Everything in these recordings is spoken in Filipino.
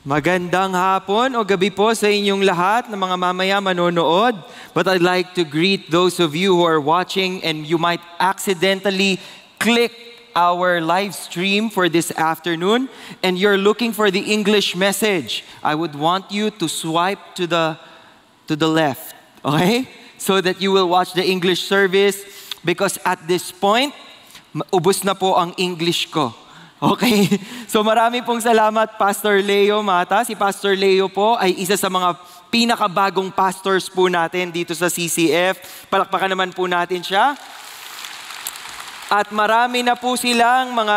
Magandang hapon o gabi po sa inyong lahat na mga mamaya manonood. But I'd like to greet those of you who are watching and you might accidentally click our live stream for this afternoon and you're looking for the English message. I would want you to swipe to the left, okay? So that you will watch the English service because at this point, ubos na po ang English ko. Okay, so marami pong salamat Pastor Leo Mata. Si Pastor Leo po ay isa sa mga pinakabagong pastors po natin dito sa CCF. Palakpakan naman po natin siya. At marami na po silang mga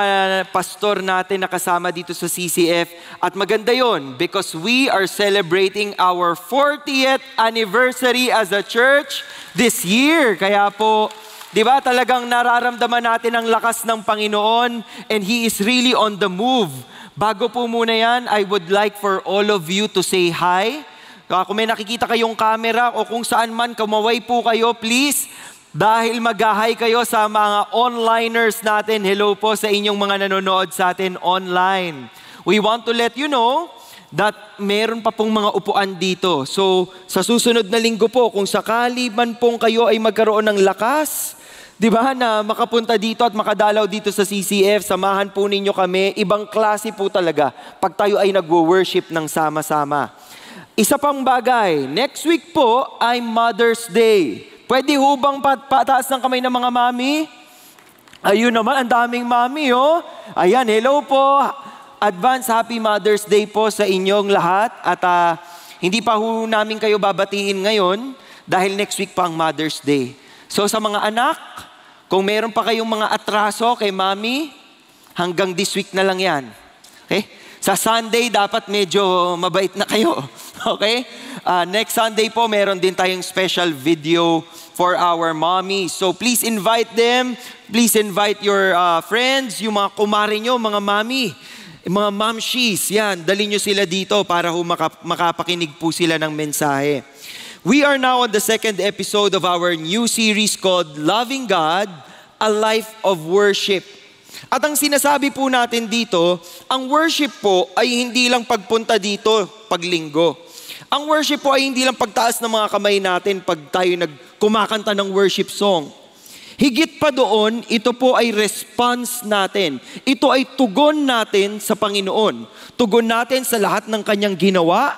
pastor natin na kasama dito sa CCF. At maganda yon because we are celebrating our 40th anniversary as a church this year. Kaya po, di ba talagang nararamdaman natin ang lakas ng Panginoon and He is really on the move. Bago po muna yan, I would like for all of you to say hi. Kung may nakikita kayong camera o kung saan man, kumaway po kayo, please. Dahil mag-hi kayo sa mga onliners natin. Hello po sa inyong mga nanonood sa atin online. We want to let you know that meron pa pong mga upuan dito. So, sa susunod na linggo po, kung sakali man pong kayo ay magkaroon ng lakas, di ba, na makapunta dito at makadalaw dito sa CCF, samahan po ninyo kami. Ibang klase po talaga pag tayo ay nagwo-worship ng sama-sama. Isa pang bagay, next week po ay Mother's Day. Pwede hubang pataas ng kamay ng mga mami? Ayun naman, ang daming mami, oh. Ayan, hello po. Advance Happy Mother's Day po sa inyong lahat. At hindi pa ho namin kayo babatiin ngayon dahil next week pa ang Mother's Day. So sa mga anak, kung meron pa kayong mga atraso kay mami, hanggang this week na lang yan. Okay? Sa Sunday, dapat medyo mabait na kayo. Okay? Next Sunday po, meron din tayong special video for our mommy. So please invite them. Please invite your friends, yung mga kumare nyo, mga mami, mga momshies. Yan, dali nyo sila dito para makapakinig po sila ng mensahe. We are now on the second episode of our new series called Loving God, A Life of Worship. At ang sinasabi po natin dito, ang worship po ay hindi lang pagpunta dito paglinggo. Ang worship po ay hindi lang pagtaas ng mga kamay natin pag tayo kumakanta ng worship song. Higit pa doon, ito po ay response natin. Ito ay tugon natin sa Panginoon. Tugon natin sa lahat ng Kanyang ginawa,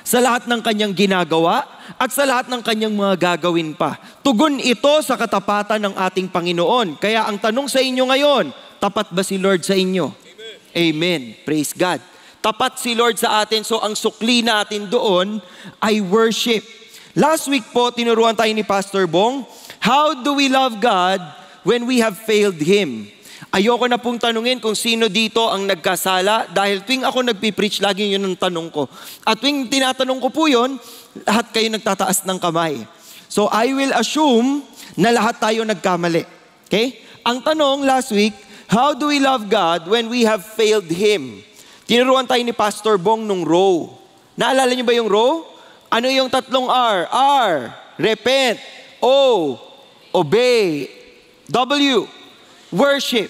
sa lahat ng Kanyang ginagawa, at sa lahat ng Kanyang mga gagawin pa. Tugon ito sa katapatan ng ating Panginoon. Kaya ang tanong sa inyo ngayon, tapat ba si Lord sa inyo? Amen. Amen. Praise God. Tapat si Lord sa atin, so ang sukli natin doon ay worship. Last week po, tinuruan tayo ni Pastor Bong, how do we love God when we have failed Him? Ayoko na pong tanungin kung sino dito ang nagkasala dahil tuwing ako nagpipreach, lagi yun ang tanong ko. At tuwing tinatanong ko po yun, lahat kayo nagtataas ng kamay. So I will assume na lahat tayo nagkamali. Okay? Ang tanong last week, how do we love God when we have failed Him? Tinuruan tayo ni Pastor Bong nung row. Naalala niyo ba yung row? Ano yung tatlong R? R, repent. O, obey. W, worship.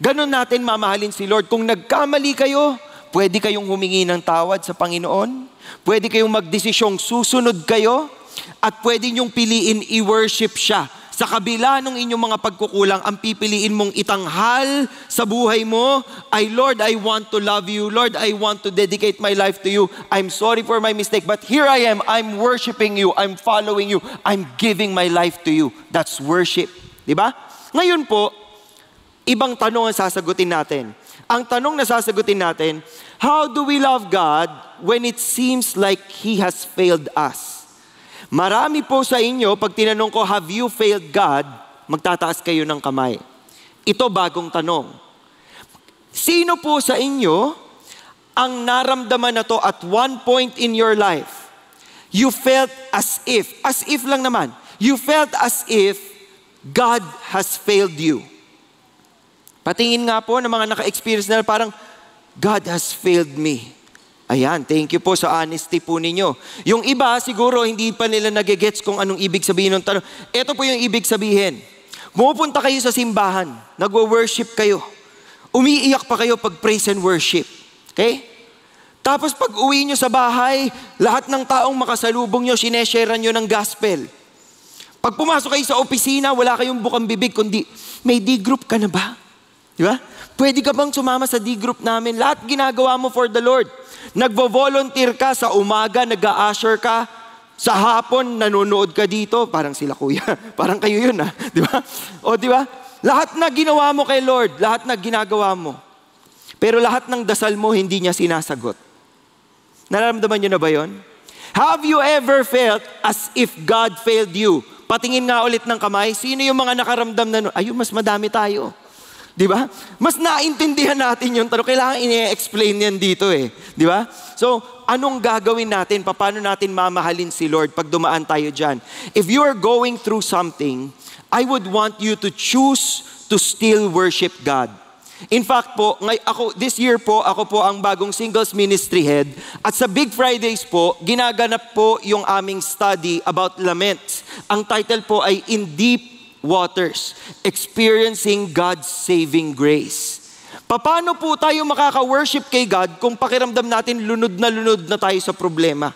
Ganon natin mamahalin si Lord. Kung nagkamali kayo, pwede kayong humingi ng tawad sa Panginoon. Pwede kayong magdesisyong susunod kayo. At pwede niyong piliin i-worship siya. Sa kabila ng inyong mga pagkukulang, ang pipiliin mong itanghal sa buhay mo ay, Lord, I want to love you. Lord, I want to dedicate my life to you. I'm sorry for my mistake, but here I am. I'm worshiping you. I'm following you. I'm giving my life to you. That's worship. Diba? Ngayon po, ibang tanong ang sasagutin natin. Ang tanong na sasagutin natin, how do we love God when it seems like He has failed us? Marami po sa inyo, pag tinanong ko, have you failed God? Magtataas kayo ng kamay. Ito bagong tanong. Sino po sa inyo ang naramdaman na to at one point in your life? You felt as if lang naman, you felt as if God has failed you. Patingin nga po ng mga naka-experience na parang, God has failed me. Ayan, thank you po sa honesty po ninyo. Yung iba, siguro hindi pa nila nagigets kung anong ibig sabihin ng tanong. Ito po yung ibig sabihin. Pumupunta kayo sa simbahan, nagwo-worship kayo. Umiiyak pa kayo pag praise and worship. Okay? Tapos pag uwi nyo sa bahay, lahat ng taong makasalubong nyo, sineshare nyo ng gospel. Pag pumasok kayo sa opisina, wala kayong bukang bibig, kundi may D-group ka na ba? Di ba? Pwede ka bang sumama sa D-group namin? Lahat ginagawa mo for the Lord. Nagvo-volunteer ka sa umaga, nag-a-usher ka. Sa hapon, nanonood ka dito. Parang sila kuya. Parang kayo yun Di ba? O di ba? Lahat na ginawa mo kay Lord, lahat na ginagawa mo. Pero lahat ng dasal mo, hindi niya sinasagot. Nararamdaman niyo na ba yun? Have you ever felt as if God failed you? Patingin nga ulit ng kamay. Sino yung mga nakaramdam na, ayun, mas madami tayo. Di ba? Mas naintindihan natin yung tanong. Kailangan i-explain yan dito Di ba? So, anong gagawin natin? Paano natin mamahalin si Lord pag dumaan tayo dyan? If you are going through something, I would want you to choose to still worship God. In fact po, this year po, ako po ang bagong singles ministry head. At sa Big Fridays po, ginaganap po yung aming study about laments. Ang title po ay In Deep Waters, Experiencing God's Saving Grace. Paano po tayo makaka-worship kay God kung pakiramdam natin lunod na tayo sa problema?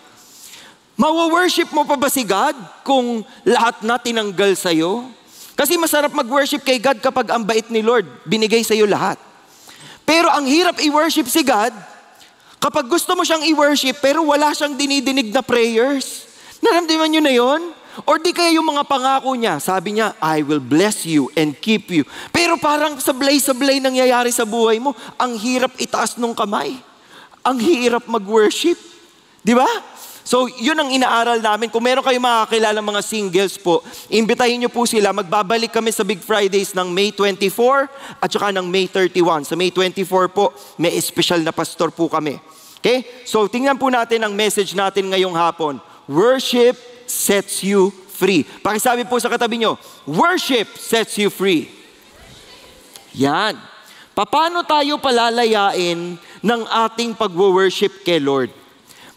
Mawa-worship mo pa ba si God kung lahat na tinanggal sa'yo? Kasi masarap mag-worship kay God kapag ang bait ni Lord, binigay sa'yo lahat. Pero ang hirap i-worship si God kapag gusto mo siyang i-worship pero wala siyang dinidinig na prayers. Naramdaman nyo na yon? Or di kaya yung mga pangako niya, sabi niya, I will bless you and keep you. Pero parang sablay-sablay nangyayari sa buhay mo. Ang hirap itaas ng kamay. Ang hirap mag-worship. Di ba? So, yun ang inaaral namin. Kung meron kayong makakilala mga singles po, imbitahin niyo po sila. Magbabalik kami sa Big Fridays ng May 24 at saka ng May 31. Sa May 24 po, may special na pastor po kami. Okay? So, tingnan po natin ang message natin ngayong hapon. Worship sets you free. Pakisabi po sa katabi nyo, worship sets you free. Yan. Paano tayo palalayain ng ating pag-worship kay Lord?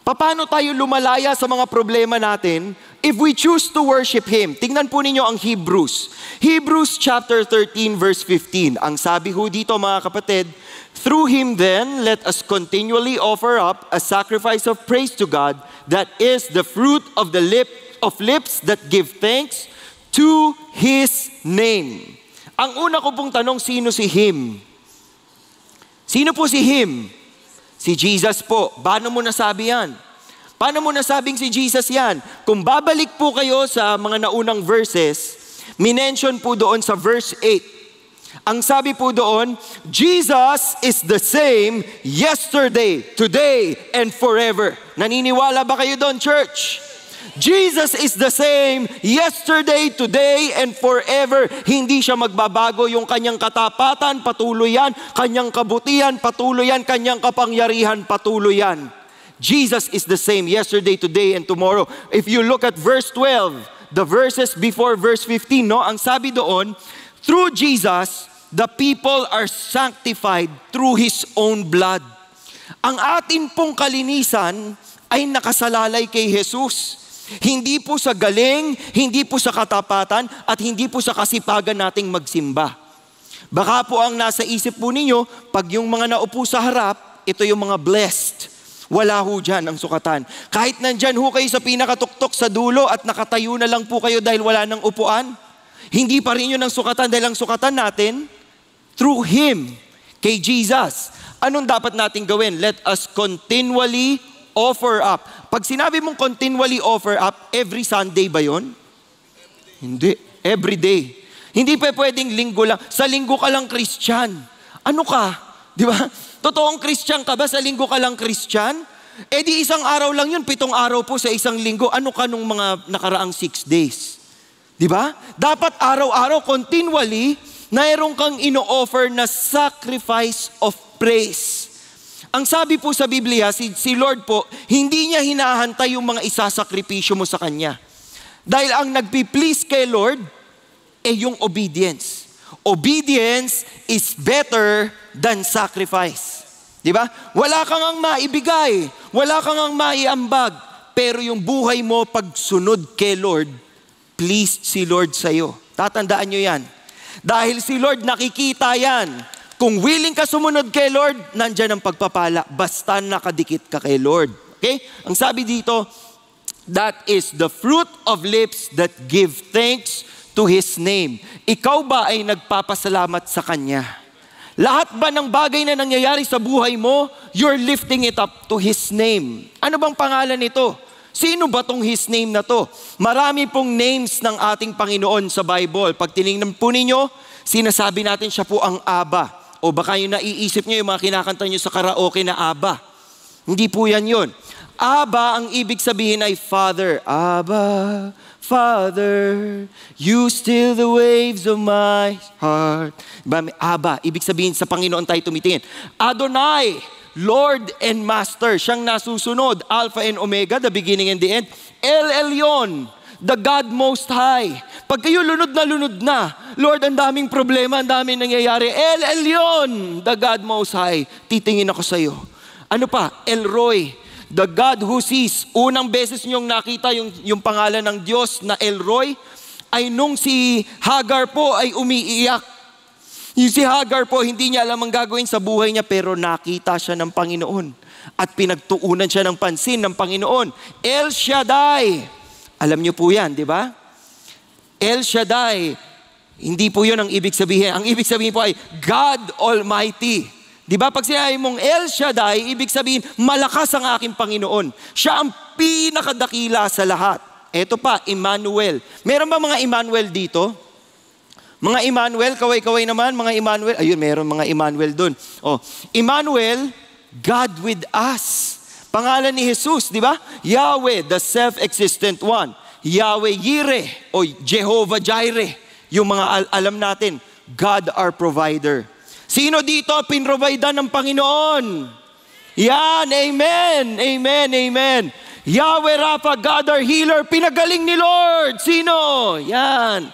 Paano tayo lumalaya sa mga problema natin if we choose to worship Him? Tingnan po ninyo ang Hebrews. Hebrews chapter 13 verse 15. Ang sabi ho dito mga kapatid, through Him then, let us continually offer up a sacrifice of praise to God that is the fruit of the lips that give thanks to His name. Ang una ko pong tanong, sino si Him? Sino po si Him? Si Jesus po. Paano mo nasabi yan? Paano mo nasabing si Jesus yan? Kung babalik po kayo sa mga naunang verses, minention po doon sa verse 8. Ang sabi po doon, Jesus is the same yesterday, today, and forever. Naniniwala ba kayo doon, church? Jesus is the same yesterday, today, and forever. Hindi siya magbabago. Yung kanyang katapatan, patuloy yan. Kanyang kabutihan, patuloy yan. Kanyang kapangyarihan, patuloy yan. Jesus is the same yesterday, today, and tomorrow. If you look at verse 12, the verses before verse 15, no? Ang sabi doon, through Jesus, the people are sanctified through His own blood. Ang atin pong kalinisan ay nakasalalay kay Jesus. Hindi po sa galing, hindi po sa katapatan, at hindi po sa kasipagan nating magsimba. Baka po ang nasa isip po ninyo, pag yung mga naupo sa harap, ito yung mga blessed. Wala ho dyan ang sukatan. Kahit nandyan ho kayo sa pinakatuktok sa dulo at nakatayo na lang po kayo dahil wala ng upuan, hindi pa rin yun ang sukatan dahil ang sukatan natin, through Him, kay Jesus. Anong dapat natin gawin? Let us continually offer up. Pag sinabi mong continually offer up, every Sunday ba yun? Hindi. Every day. Hindi pa pwedeng linggo lang. Sa linggo ka lang Christian. Ano ka? Di ba? Totoong Christian ka ba? Sa linggo ka lang Christian? Eh di isang araw lang yun, 7 araw po sa isang linggo. Ano ka nung mga nakaraang 6 days? Di ba? Dapat araw-araw, continually, mayroon kang ino-offer na sacrifice of praise. Ang sabi po sa Biblia, si Lord po, hindi niya hinahantay yung mga isasakripisyo mo sa Kanya. Dahil ang nagpi-please kay Lord, yung obedience. Obedience is better than sacrifice. Di ba? Wala kang ang maibigay, wala kang ang maiambag, pero yung buhay mo pagsunod kay Lord, please si Lord sa'yo. Tatandaan nyo yan. Dahil si Lord nakikita yan. Kung willing ka sumunod kay Lord, nandyan ang pagpapala. Basta nakadikit ka kay Lord. Okay? Ang sabi dito, that is the fruit of lips that give thanks to His name. Ikaw ba ay nagpapasalamat sa Kanya? Lahat ba ng bagay na nangyayari sa buhay mo, you're lifting it up to His name. Ano bang pangalan nito? Sino ba tong His name na to? Marami pong names ng ating Panginoon sa Bible. Pag tinignan po ninyo, sinasabi natin siya po ang Aba. O baka yung naiisip nyo yung mga kinakanta nyo sa karaoke na Aba. Hindi po yan yun. Aba, ang ibig sabihin ay Father. Abba, Father, you still the waves of my heart. Aba, ibig sabihin sa Panginoon tayo tumitingin. Adonai, Lord and Master. Siyang nasusunod. Alpha and Omega, the beginning and the end. El Elyon, the God Most High. Pag kayo lunod na, Lord, ang daming problema, ang daming nangyayari. El Elyon, the God Most High. Titingin ako sa iyo. Ano pa? El Roy, the God who sees. Unang beses niyong nakita yung pangalan ng Diyos na El Roy ay nung si Hagar po ay umiiyak. Yung si Hagar po, hindi niya alam ang gagawin sa buhay niya, pero nakita siya ng Panginoon. At pinagtuunan siya ng pansin ng Panginoon. El Shaddai. Alam niyo po yan, di ba? El Shaddai. Hindi po yun ang ibig sabihin. Ang ibig sabihin po ay God Almighty. Di ba? Pag sinabi mong El Shaddai, ibig sabihin, malakas ang aking Panginoon. Siya ang pinakadakila sa lahat. Ito pa, Emmanuel. Meron ba mga Emmanuel dito? Mga Emmanuel, kaway-kaway naman, mga Emmanuel. Ayun, meron mga Emmanuel dun. Oh, Emmanuel, God with us. Pangalan ni Jesus, di ba? Yahweh, the self-existent one. Yahweh Yireh, o Jehovah Jireh. Yung mga alam natin, God our provider. Sino dito pinrovidean ng Panginoon? Yan, amen, amen, amen. Yahweh Rapha, God our healer, pinagaling ni Lord. Sino? Yan.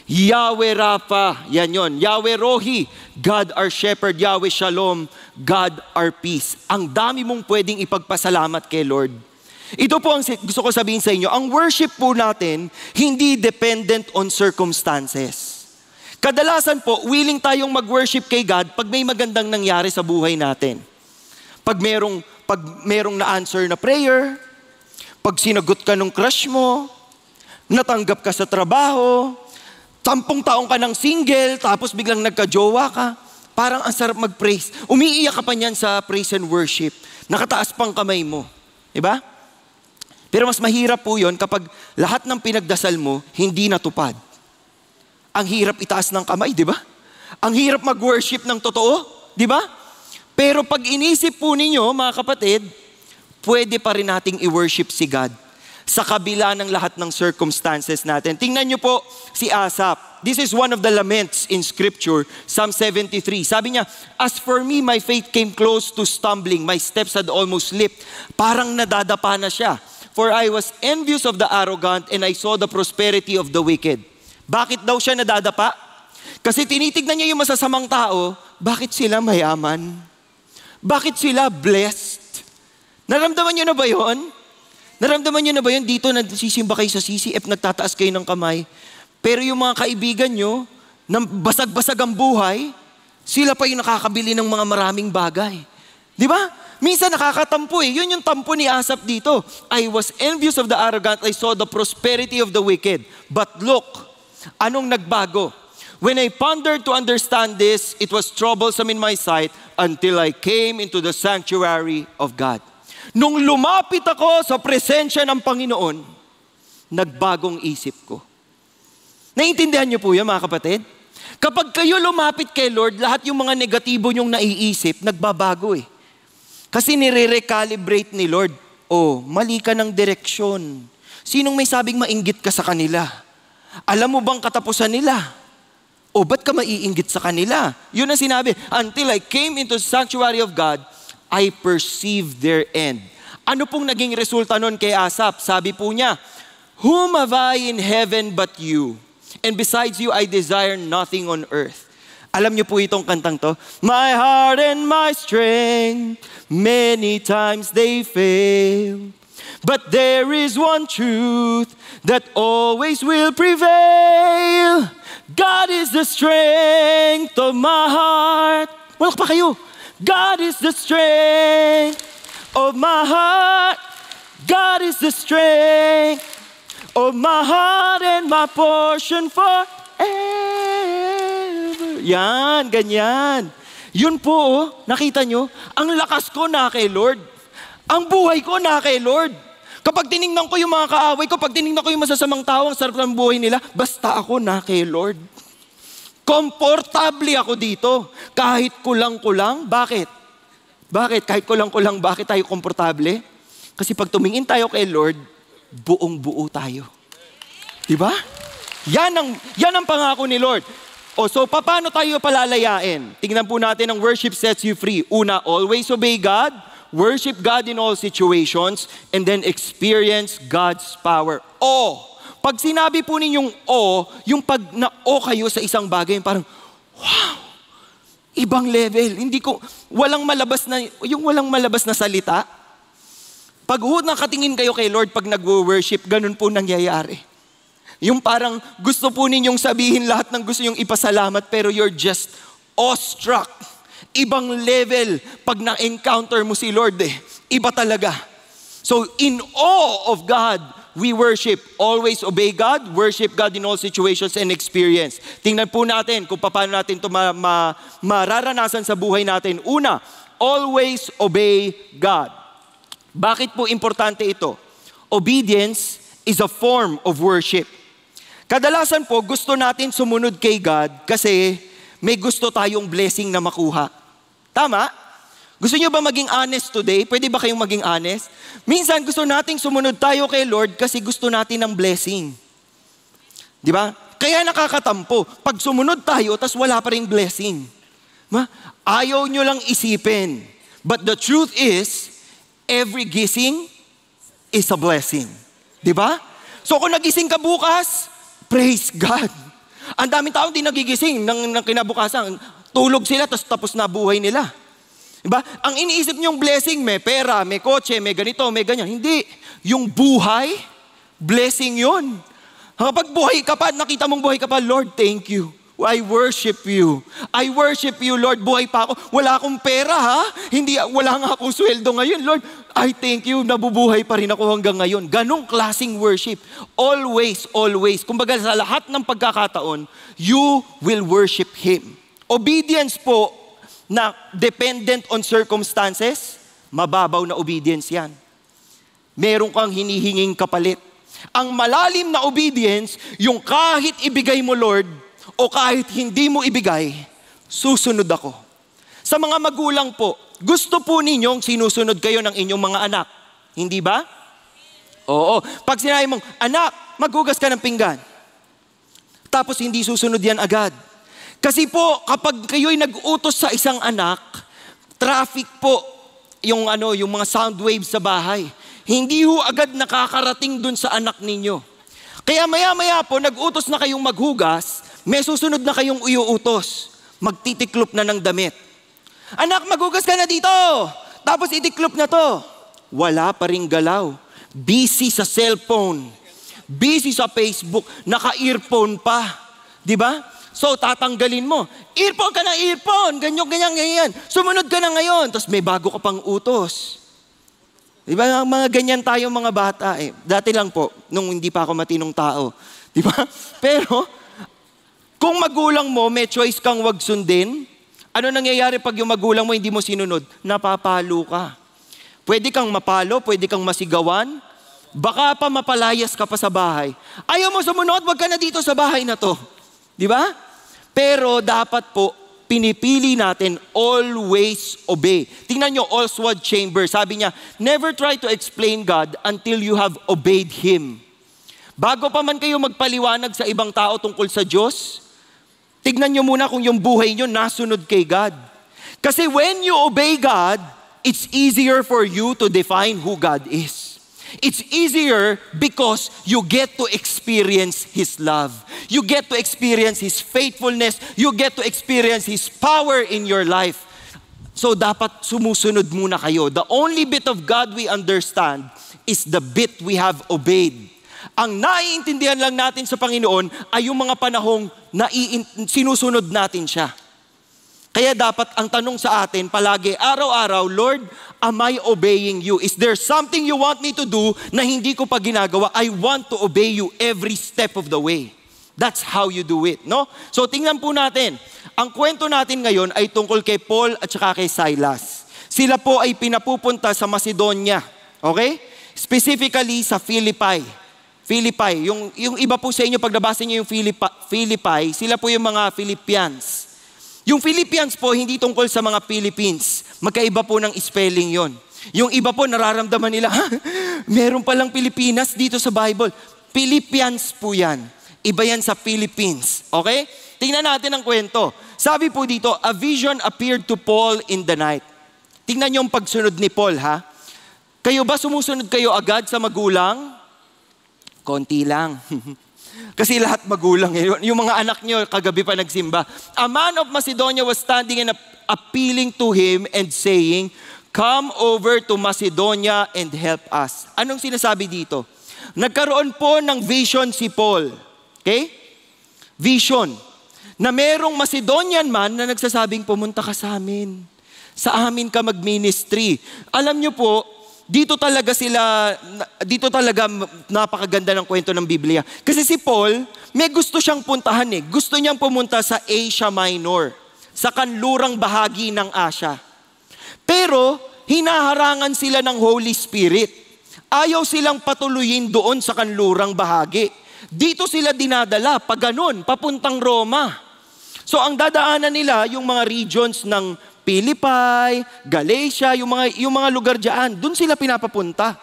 Yahweh Rapha, yan yon. Yahweh Rohi, God our shepherd. Yahweh Shalom, God our peace. Ang dami mong pwedeng ipagpasalamat kay Lord. Ito po ang gusto ko sabihin sa inyo. Ang worship po natin, hindi dependent on circumstances. Kadalasan po, willing tayong mag-worship kay God pag may magandang nangyari sa buhay natin. Pag merong na-answer na prayer, pag sinagot ka ng crush mo, natanggap ka sa trabaho, 10 taong ka ng single, tapos biglang nagka-jowa ka, parang ang sarap mag-praise. Umiiyak ka pa niyan sa praise and worship. Nakataas pang kamay mo. Diba? Pero mas mahirap po yun kapag lahat ng pinagdasal mo, hindi natupad. Ang hirap itaas ng kamay, di ba? Ang hirap mag-worship ng totoo, di ba? Pero pag inisip po ninyo, mga kapatid, pwede pa rin nating i-worship si God sa kabila ng lahat ng circumstances natin. Tingnan nyo po si Asaph. This is one of the laments in Scripture, Psalm 73. Sabi niya, as for me, my faith came close to stumbling. My steps had almost slipped. Parang nadadapa na siya. For I was envious of the arrogant and I saw the prosperity of the wicked. Bakit daw siya nadadapa? Kasi tinitignan niya yung masasamang tao, bakit sila mayaman? Bakit sila blessed? Naramdaman niyo na ba yun? Naramdaman niyo na ba yun? Dito nagsisimba kayo sa CCF, nagtataas kayo ng kamay. Pero yung mga kaibigan nyo, nang basag-basag ang buhay, sila pa yung nakakabili ng mga maraming bagay. Di ba? Minsan nakakatampo eh. Yun yung tampo ni Asaph dito. I was envious of the arrogant, I saw the prosperity of the wicked. But look, anong nagbago? When I pondered to understand this, it was troublesome in my sight until I came into the sanctuary of God. Nung lumapit ako sa presensya ng Panginoon, nagbagong isip ko. Naiintindihan niyo po yan, mga kapatid? Kapag kayo lumapit kay Lord, lahat yung mga negatibo niyong naiisip, nagbabago eh. Kasi nire-recalibrate ni Lord. Oh, mali ka ng direksyon. Sinong may sabing mainggit ka sa kanila? Alam mo bang katapusan nila? O ba't ka maiinggit sa kanila? Yun ang sinabi. Until I came into the sanctuary of God, I perceived their end. Ano pong naging resulta nun kay Asaph? Sabi po niya, whom have I in heaven but you? And besides you, I desire nothing on earth. Alam niyo po itong kantang to? My heart and my strength, many times they fail. But there is one truth that always will prevail. God is the strength of my heart. Walak pa kayo. God is the strength of my heart. God is the strength of my heart and my portion forever. Yan, ganyan. Yun po, nakita nyo, ang lakas ko na kay Lord. Ang buhay ko na kay Lord. Kapag tinignan ko yung mga kaaway ko, pag tinignan ko yung masasamang tao, ang sarap ng buhay nila, basta ako na kay Lord. Komportable ako dito. Kahit kulang-kulang. Bakit? Bakit? Kahit kulang-kulang, bakit tayo komportable? Kasi pag tumingin tayo kay Lord, buong-buo tayo. Diba? Yan ang pangako ni Lord. So paano tayo palalayain? Tingnan po natin ang worship sets you free. Una, always obey God, worship God in all situations, and then experience God's power. Pag sinabi po ninyong yung pag na-o kayo sa isang bagay, parang, wow, ibang level. Walang malabas na salita. Pag nakatingin kayo kay Lord pag nag-worship, ganun po nangyayari. Yung parang gusto po ninyong sabihin lahat ng gusto nyong ipasalamat, pero you're just awestruck. Ibang level pag na-encounter mo si Lord Iba talaga. So in awe of God, we worship. Always obey God, worship God in all situations and experience. Tingnan po natin kung paano natin ito mararanasan sa buhay natin. Una, always obey God. Bakit po importante ito? Obedience is a form of worship. Kadalasan po, gusto natin sumunod kay God kasi may gusto tayong blessing na makuha. Tama? Gusto nyo ba maging honest today? Pwede ba kayong maging honest? Minsan gusto nating sumunod tayo kay Lord kasi gusto natin ng blessing. Di ba? Kaya nakakatampo. Pag sumunod tayo, tas wala pa rin blessing. Ayaw nyo lang isipin. But the truth is, every gising is a blessing. Di ba? So kung nagising ka bukas, praise God. Ang daming tao hindi nagigising ng kinabukasan. Tulog sila, tapos na buhay nila. Diba? Ang iniisip niyong blessing, may pera, may kotse, may ganito, may ganyan. Hindi. Yung buhay, blessing yun. Kapag buhay ka pa, nakita mong buhay ka pa, Lord, thank you. I worship you. I worship you, Lord. Buhay pa ako. Wala akong pera, ha? Wala nga akong sweldo ngayon, Lord. I thank you. Nabubuhay pa rin ako hanggang ngayon. Ganong klaseng worship. Always, always. Kumbaga sa lahat ng pagkakataon, you will worship Him. Obedience po na dependent on circumstances, mababaw na obedience yan. Meron kang hinihinging kapalit. Ang malalim na obedience, yung kahit ibigay mo, Lord, o kahit hindi mo ibigay, susunod ako. Sa mga magulang po, gusto po ninyong sinusunod kayo ng inyong mga anak. Hindi ba? Oo. Pag sinabi mong, anak, maghugas ka ng pinggan. Tapos hindi susunod yan agad. Kasi po, kapag kayo'y nag-utos sa isang anak, traffic po, yung mga sound waves sa bahay. Hindi ho agad nakakarating dun sa anak ninyo. Kaya maya-maya po, nag-utos na kayong maghugas, may susunod na kayong iuutos. Magtitiklop na ng damit. Anak, maghugas ka na dito. Tapos itiklop na to. Wala pa ring galaw. Busy sa cellphone. Busy sa Facebook. Naka-earphone pa. Diba? So, tatanggalin mo. Earphone ka na, earphone. Ganyan. Sumunod ka na ngayon. Tapos may bago ka pang utos. Diba? Mga ganyan tayo mga bata. Dati lang po, nung hindi pa ako matinong tao. Diba? Pero, kung magulang mo, may choice kang wag sundin, ano nangyayari pag yung magulang mo hindi mo sinunod? Napapalo ka. Pwede kang mapalo, pwede kang masigawan, baka pa mapalayas ka pa sa bahay. Ayaw mo sumunod, wag ka na dito sa bahay na to. Di ba? Pero dapat po, pinipili natin always obey. Tingnan nyo, Oswald Chambers, sabi niya, never try to explain God until you have obeyed Him. Bago pa man kayo magpaliwanag sa ibang tao tungkol sa Diyos, tignan nyo muna kung yung buhay nyo nasunod kay God. Kasi when you obey God, it's easier for you to define who God is. It's easier because you get to experience His love. You get to experience His faithfulness. You get to experience His power in your life. So dapat sumusunod muna kayo. The only bit of God we understand is the bit we have obeyed. Ang naiintindihan lang natin sa Panginoon ay yung mga panahong sinusunod natin siya. Kaya dapat ang tanong sa atin palagi, araw-araw, Lord, am I obeying you? Is there something you want me to do na hindi ko pa ginagawa? I want to obey you every step of the way. That's how you do it, no? So tingnan po natin. Ang kwento natin ngayon ay tungkol kay Paul at saka kay Silas. Sila po ay pinapupunta sa Macedonia. Okay? Specifically sa Philippi. Yung iba po sa inyo, pag nabasa niyo yung Philippi, sila po yung mga Philippians. Yung Philippians po, hindi tungkol sa mga Philippines. Magkaiba po ng spelling yon. Yung iba po, nararamdaman nila, meron palang Pilipinas dito sa Bible. Philippians po yan. Iba yan sa Philippines. Okay? Tingnan natin ang kwento. Sabi po dito, a vision appeared to Paul in the night. Tingnan niyo yung pagsunod ni Paul, ha? Kayo ba sumusunod kayo agad sa magulang? Konti lang. Kasi lahat magulang. Yung mga anak niyo, kagabi pa nagsimba. A man of Macedonia was standing and appealing to him and saying, come over to Macedonia and help us. Anong sinasabi dito? Nagkaroon po ng vision si Paul. Okay? Vision. Na merong Macedonian man na nagsasabing, pumunta ka sa amin. Sa amin ka mag-ministry. Alam niyo po, dito talaga napakaganda ng kwento ng Biblia. Kasi si Paul, may gusto siyang puntahan eh. Gusto niyang pumunta sa Asia Minor, sa kanlurang bahagi ng Asia. Pero, hinaharangan sila ng Holy Spirit. Ayaw silang patuloyin doon sa kanlurang bahagi. Dito sila dinadala, pag ganun, papuntang Roma. So, ang dadaanan nila, yung mga regions ng Philippi, Galatia, yung mga lugar diyan, doon sila pinapapunta.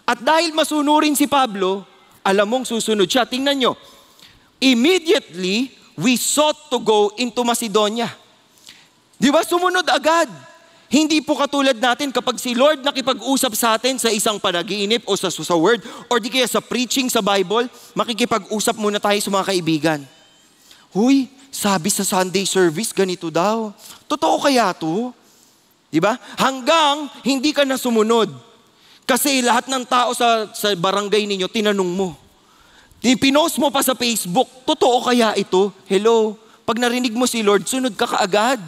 At dahil masunurin si Pablo, alam mong susunod siya. Tingnan nyo, immediately, we sought to go into Macedonia. Di ba? Sumunod agad. Hindi po katulad natin kapag si Lord nakipag-usap sa atin sa isang panaginip o sa word, or di kaya sa preaching sa Bible, makikipag-usap muna tayo sa mga kaibigan. Huy, sabi sa Sunday service, ganito daw. Totoo kaya to? Diba? Hanggang hindi ka na sumunod. Kasi lahat ng tao sa barangay ninyo, tinanong mo. Pinost mo pa sa Facebook, totoo kaya ito? Hello? Pag narinig mo si Lord, sunod ka kaagad.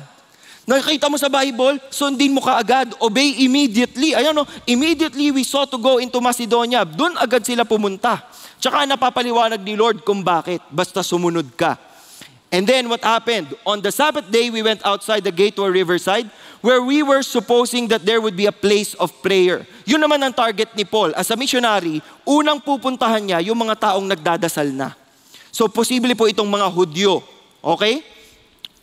Nakikita mo sa Bible, sundin mo kaagad. Obey immediately. Ayan o, immediately we sought to go into Macedonia. Doon agad sila pumunta. Tsaka napapaliwanag ni Lord kung bakit. Basta sumunod ka. And then what happened? On the Sabbath day, we went outside the gate to a riverside where we were supposing that there would be a place of prayer. Yun naman ang target ni Paul. As a missionary, unang pupuntahan niya yung mga taong nagdadasal na. So posible po itong mga Hudyo. Okay?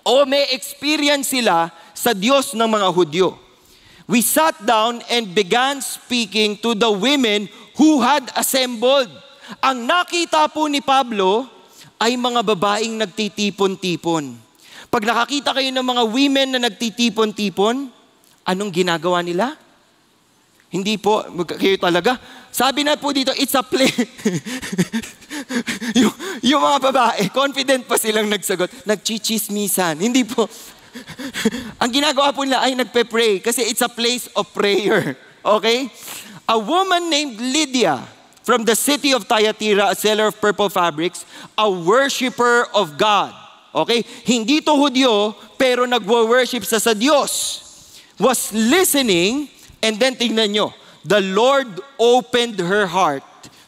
O may experience sila sa Diyos ng mga Hudyo. We sat down and began speaking to the women who had assembled. Ang nakita po ni Pablo ay mga babaeng nagtitipon-tipon. Pag nakakita kayo ng mga women na nagtitipon-tipon, anong ginagawa nila? Hindi po, kayo talaga. Sabi na po dito, it's a play. yung mga babae, confident pa silang nagsagot, nagchichismisan. Hindi po. Ang ginagawa po nila ay nagpe-pray kasi it's a place of prayer. Okay? A woman named Lydia, from the city of Thyatira, a seller of purple fabrics, a worshiper of God. Okay? Hindi to Hudyo, pero nagwo-worship sa Diyos. Was listening, and then tingnan nyo, the Lord opened her heart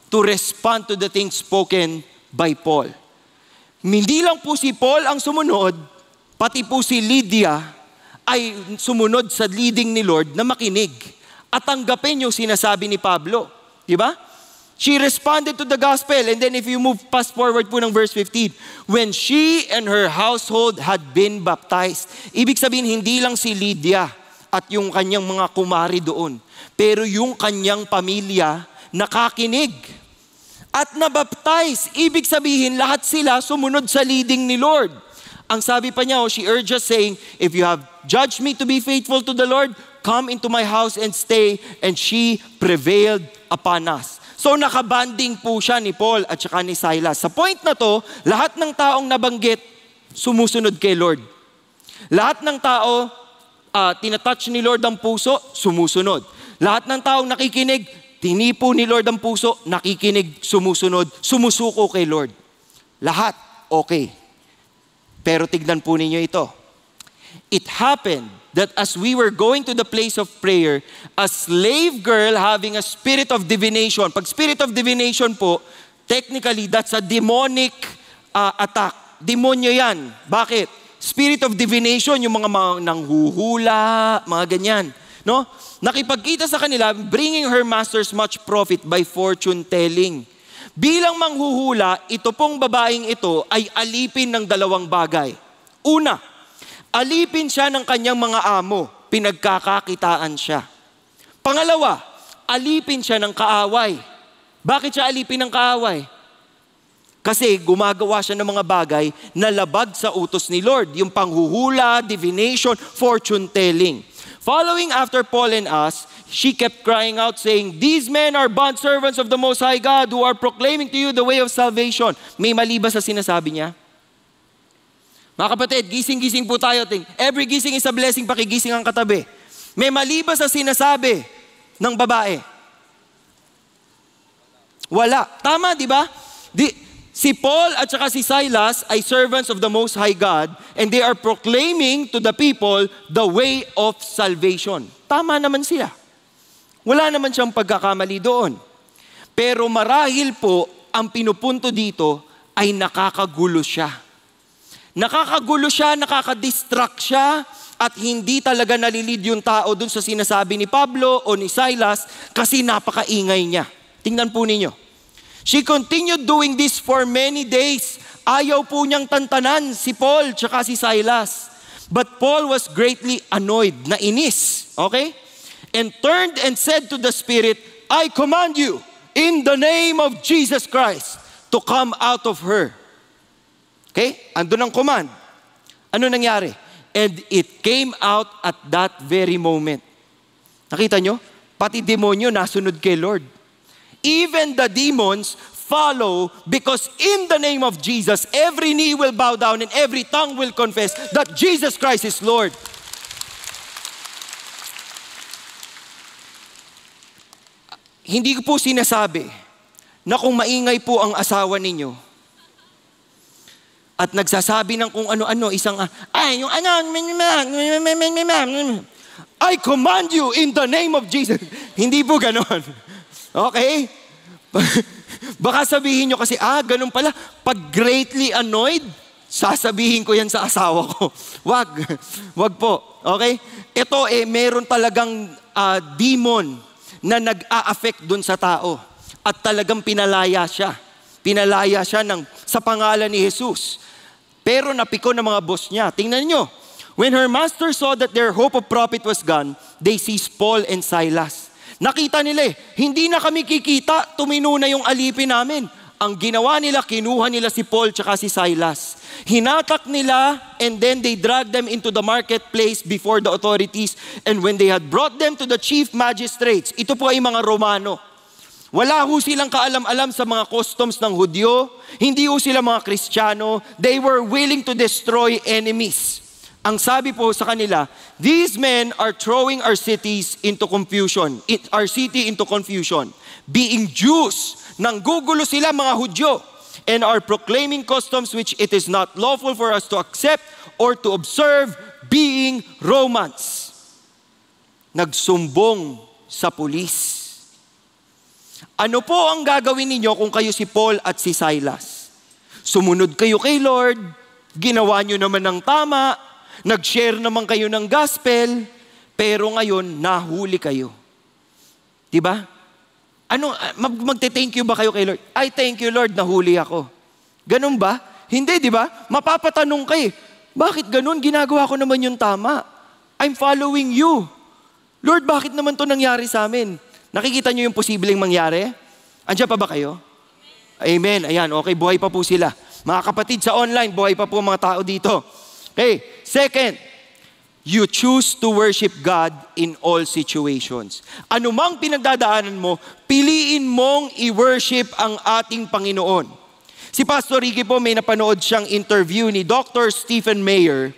to respond to the things spoken by Paul. Hindi lang po si Paul ang sumunod, pati po si Lydia ay sumunod sa leading ni Lord na makinig at tanggapin yung sinasabi ni Pablo. Diba? She responded to the gospel. And then if you move fast forward po ng verse 15, when she and her household had been baptized. Ibig sabihin, hindi lang si Lydia at yung kanyang mga kumari doon, pero yung kanyang pamilya nakakinig at nabaptize. Ibig sabihin, lahat sila sumunod sa leading ni Lord. Ang sabi pa niya, she urged us saying, if you have judged me to be faithful to the Lord, come into my house and stay. And she prevailed upon us. So nakabanding po siya ni Paul at saka ni Silas. Sa point na to, lahat ng taong nabanggit, sumusunod kay Lord. Lahat ng tao, tinatouch ni Lord ang puso, sumusunod. Lahat ng taong nakikinig, tinipo ni Lord ang puso, nakikinig, sumusunod, sumusuko kay Lord. Lahat okay. Pero tignan po ninyo ito. It happened that as we were going to the place of prayer, a slave girl having a spirit of divination. Pag spirit of divination po, technically that's a demonic attack. Demonyo yan. Bakit? Spirit of divination, yung mga nanghuhula, mga ganyan. No? Nakipagkita sa kanila, bringing her masters much profit by fortune telling. Bilang manghuhula, ito pong babaeng ito ay alipin ng dalawang bagay. Una, alipin siya ng kanyang mga amo, pinagkakakitaan siya. Pangalawa, alipin siya ng kaaway. Bakit siya alipin ng kaaway? Kasi gumagawa siya ng mga bagay na labag sa utos ni Lord. Yung panghuhula, divination, fortune telling. Following after Paul and us, she kept crying out saying, "These men are bondservants of the Most High God who are proclaiming to you the way of salvation." May mali ba sa sinasabi niya? Mga kapatid, gising-gising po tayo. Every gising is a blessing, pakigising ang katabi. May mali ba sa sinasabi ng babae? Wala. Tama, di ba? Si Paul at saka si Silas ay servants of the Most High God and they are proclaiming to the people the way of salvation. Tama naman sila. Wala naman siyang pagkakamali doon. Pero marahil po, ang pinupunto dito ay nakakagulo siya. Nakakagulo siya, nakakadistract siya, at hindi talaga nalilid yung tao dun sa sinasabi ni Pablo o ni Silas kasi napakaingay niya. Tingnan po ninyo. She continued doing this for many days. Ayaw po niyang tantanan si Paul tsaka si Silas. But Paul was greatly annoyed, nainis. Okay? And turned and said to the spirit, "I command you in the name of Jesus Christ to come out of her." Okay? Andun ang command. Ano nangyari? And it came out at that very moment. Nakita nyo? Pati demonyo nasunod kay Lord. Even the demons follow because in the name of Jesus, every knee will bow down and every tongue will confess that Jesus Christ is Lord. Hindi ko po sinasabi na kung maingay po ang asawa ninyo at nagsasabi ng kung ano-ano, I command you in the name of Jesus. Hindi po ganon. Okay? Baka sabihin nyo kasi, ganun pala. Pag greatly annoyed, sasabihin ko yan sa asawa ko. Wag po. Okay? Ito meron talagang demon na nag-a-affect dun sa tao. At talagang pinalaya siya. Pinalaya siya sa pangalan ni Jesus. Pero napiko ng mga boss niya. Tingnan nyo. When her master saw that their hope of profit was gone, they seized Paul and Silas. Nakita nila hindi na kami kikita, tumino na yung alipin namin. Ang ginawa nila, kinuha nila si Paul tsaka si Silas. Hinatak nila and then they dragged them into the marketplace before the authorities. And when they had brought them to the chief magistrates, ito po ay mga Romano. Wala ho silang kaalam-alam sa mga customs ng Hudyo. Hindi ho sila mga Kristiyano. They were willing to destroy enemies. Ang sabi po sa kanila, "These men are throwing our cities into confusion, our city into confusion. Being Jews, nanggugulo sila mga Hudyo, and are proclaiming customs which it is not lawful for us to accept or to observe, being Romans." Nagsumbong sa pulis. Ano po ang gagawin ninyo kung kayo si Paul at si Silas? Sumunod kayo kay Lord, ginawa nyo naman ng tama, nag-share naman kayo ng gospel, pero ngayon, nahuli kayo. Diba? Magte-thank you ba kayo kay Lord? Ay, thank you Lord, nahuli ako. Ganun ba? Hindi, diba? Mapapatanong kayo, bakit ganun? Ginagawa ko naman yung tama. I'm following you. Lord, bakit naman to nangyari sa amin? Nakikita nyo yung posibleng mangyari? Andiyan pa ba kayo? Amen. Ayan, okay, buhay pa po sila. Mga kapatid sa online, buhay pa po mga tao dito. Okay, second, you choose to worship God in all situations. Anumang pinagdadaanan mo, piliin mong i-worship ang ating Panginoon. Si Pastor Ricky po, may napanood siyang interview ni Dr. Stephen Meyer.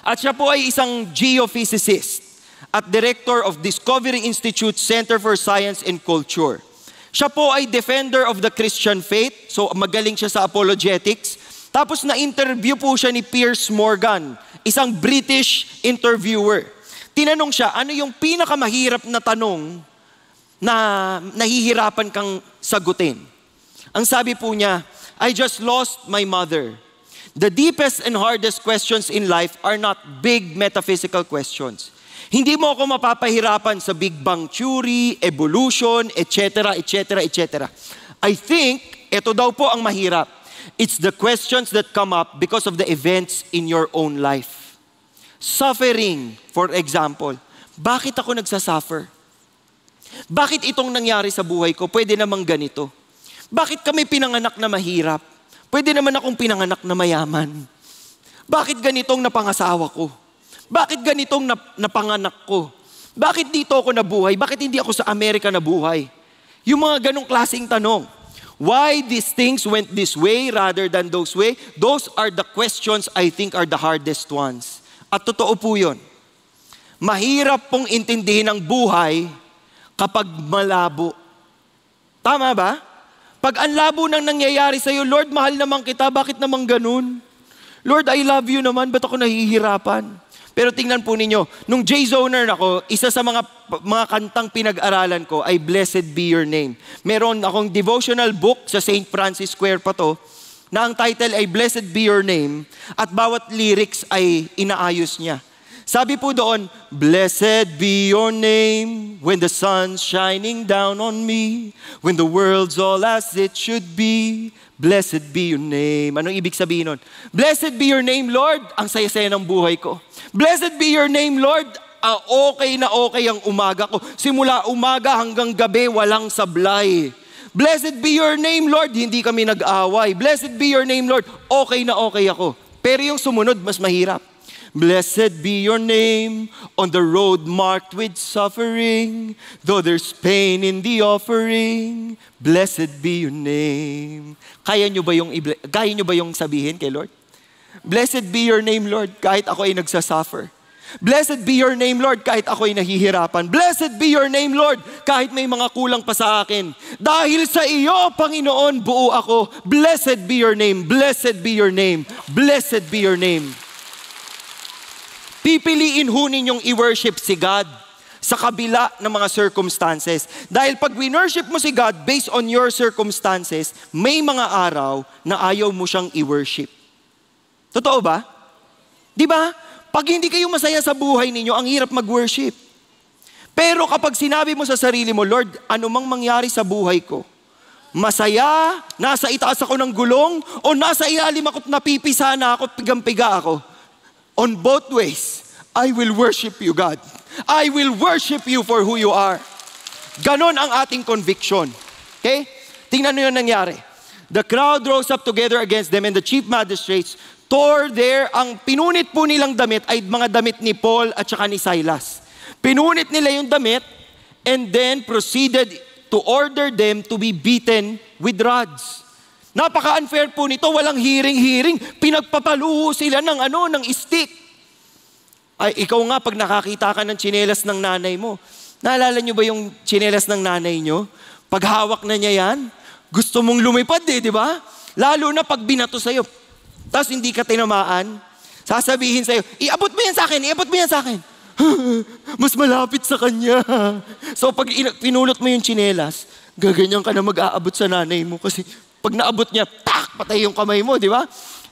At siya po ay isang geophysicist. at Director of Discovery Institute Center for Science and Culture. Siya po ay defender of the Christian faith, so magaling siya sa apologetics. Tapos na-interview po siya ni Piers Morgan, isang British interviewer. Tinanong siya, ano yung pinakamahirap na tanong na nahihirapan kang sagutin? Ang sabi po niya, I just lost my mother. The deepest and hardest questions in life are not big metaphysical questions. Hindi mo ako mapapahirapan sa Big Bang Theory, evolution, etc., etc., etc. I think, ito daw po ang mahirap. It's the questions that come up because of the events in your own life. Suffering, for example. Bakit ako nagsasuffer? Bakit itong nangyari sa buhay ko? Pwede namang ganito. Bakit kami pinanganak na mahirap? Pwede naman akong pinanganak na mayaman. Bakit ganitong napangasawa ko? Bakit ganitong napanganak ko? Bakit dito ako nabuhay? Bakit hindi ako sa Amerika nabuhay? Yung mga ganong klaseng tanong. Why these things went this way rather than those way? Those are the questions I think are the hardest ones. At totoo po yun. Mahirap pong intindihin ang buhay kapag malabo. Tama ba? Pag ang labo nang nangyayari sa'yo, Lord, mahal naman kita, bakit naman ganun? Lord, I love you naman, ba't ako nahihirapan? Pero tingnan po ninyo, nung J-Zoner ako, isa sa mga kantang pinag-aralan ko ay Blessed Be Your Name. Meron akong devotional book sa St. Francis Square pa to, na ang title ay Blessed Be Your Name, at bawat lyrics ay inaayos niya. Sabi po doon, Blessed be your name when the sun's shining down on me, when the world's all as it should be. Blessed be your name. Anong ibig sabihin nun? Blessed be your name, Lord. Ang saya-saya ng buhay ko. Blessed be your name, Lord. Okay na okay ang umaga ko. Simula umaga hanggang gabi, walang sablay. Blessed be your name, Lord. Hindi kami nag-away. Blessed be your name, Lord. Okay na okay ako. Pero yung sumunod, mas mahirap. Blessed be your name on the road marked with suffering, though there's pain in the offering. Blessed be your name. Kaya nyo ba yung sabihin kay Lord? Blessed be your name, Lord, kahit ako ay nagsasuffer. Blessed be your name, Lord, kahit ako ay nahihirapan. Blessed be your name, Lord, kahit may mga kulang pa sa akin. Dahil sa iyo, Panginoon, buo ako. Blessed be your name. Blessed be your name. Blessed be your name. Pipiliin ho ninyong i-worship si God sa kabila ng mga circumstances. Dahil pag we-worship mo si God based on your circumstances, may mga araw na ayaw mo siyang i-worship. Totoo ba? Di ba? Pag hindi kayo masaya sa buhay ninyo, ang hirap mag-worship. Pero kapag sinabi mo sa sarili mo, Lord, anumang mangyari sa buhay ko, masaya, nasa itaas ako ng gulong, o nasa ilalim ako at napipisa na ako at pigang-piga ako, on both ways, I will worship you, God. I will worship you for who you are. Ganon ang ating conviction. Okay? Tingnan nyo yung nangyari. The crowd rose up together against them and the chief magistrates tore ang pinunit po nilang damit ay mga damit ni Paul at saka ni Silas. Pinunit nila yung damit and then proceeded to order them to be beaten with rods. Napaka-unfair po nito, walang hearing. Pinagpapaluho sila ng stick. Ay, ikaw nga, pag nakakita ka ng tsinelas ng nanay mo, naalala nyo ba yung tsinelas ng nanay nyo? Pag hawak na niya yan, gusto mong lumipad di ba? Lalo na pag binato sa'yo, tapos hindi ka tinamaan, sasabihin sa'yo, iabot mo yan sa akin. Mas malapit sa kanya. So pag pinulot mo yung tsinelas, gaganyan ka na mag-aabot sa nanay mo kasi pag naabot niya, patay yung kamay mo, di ba?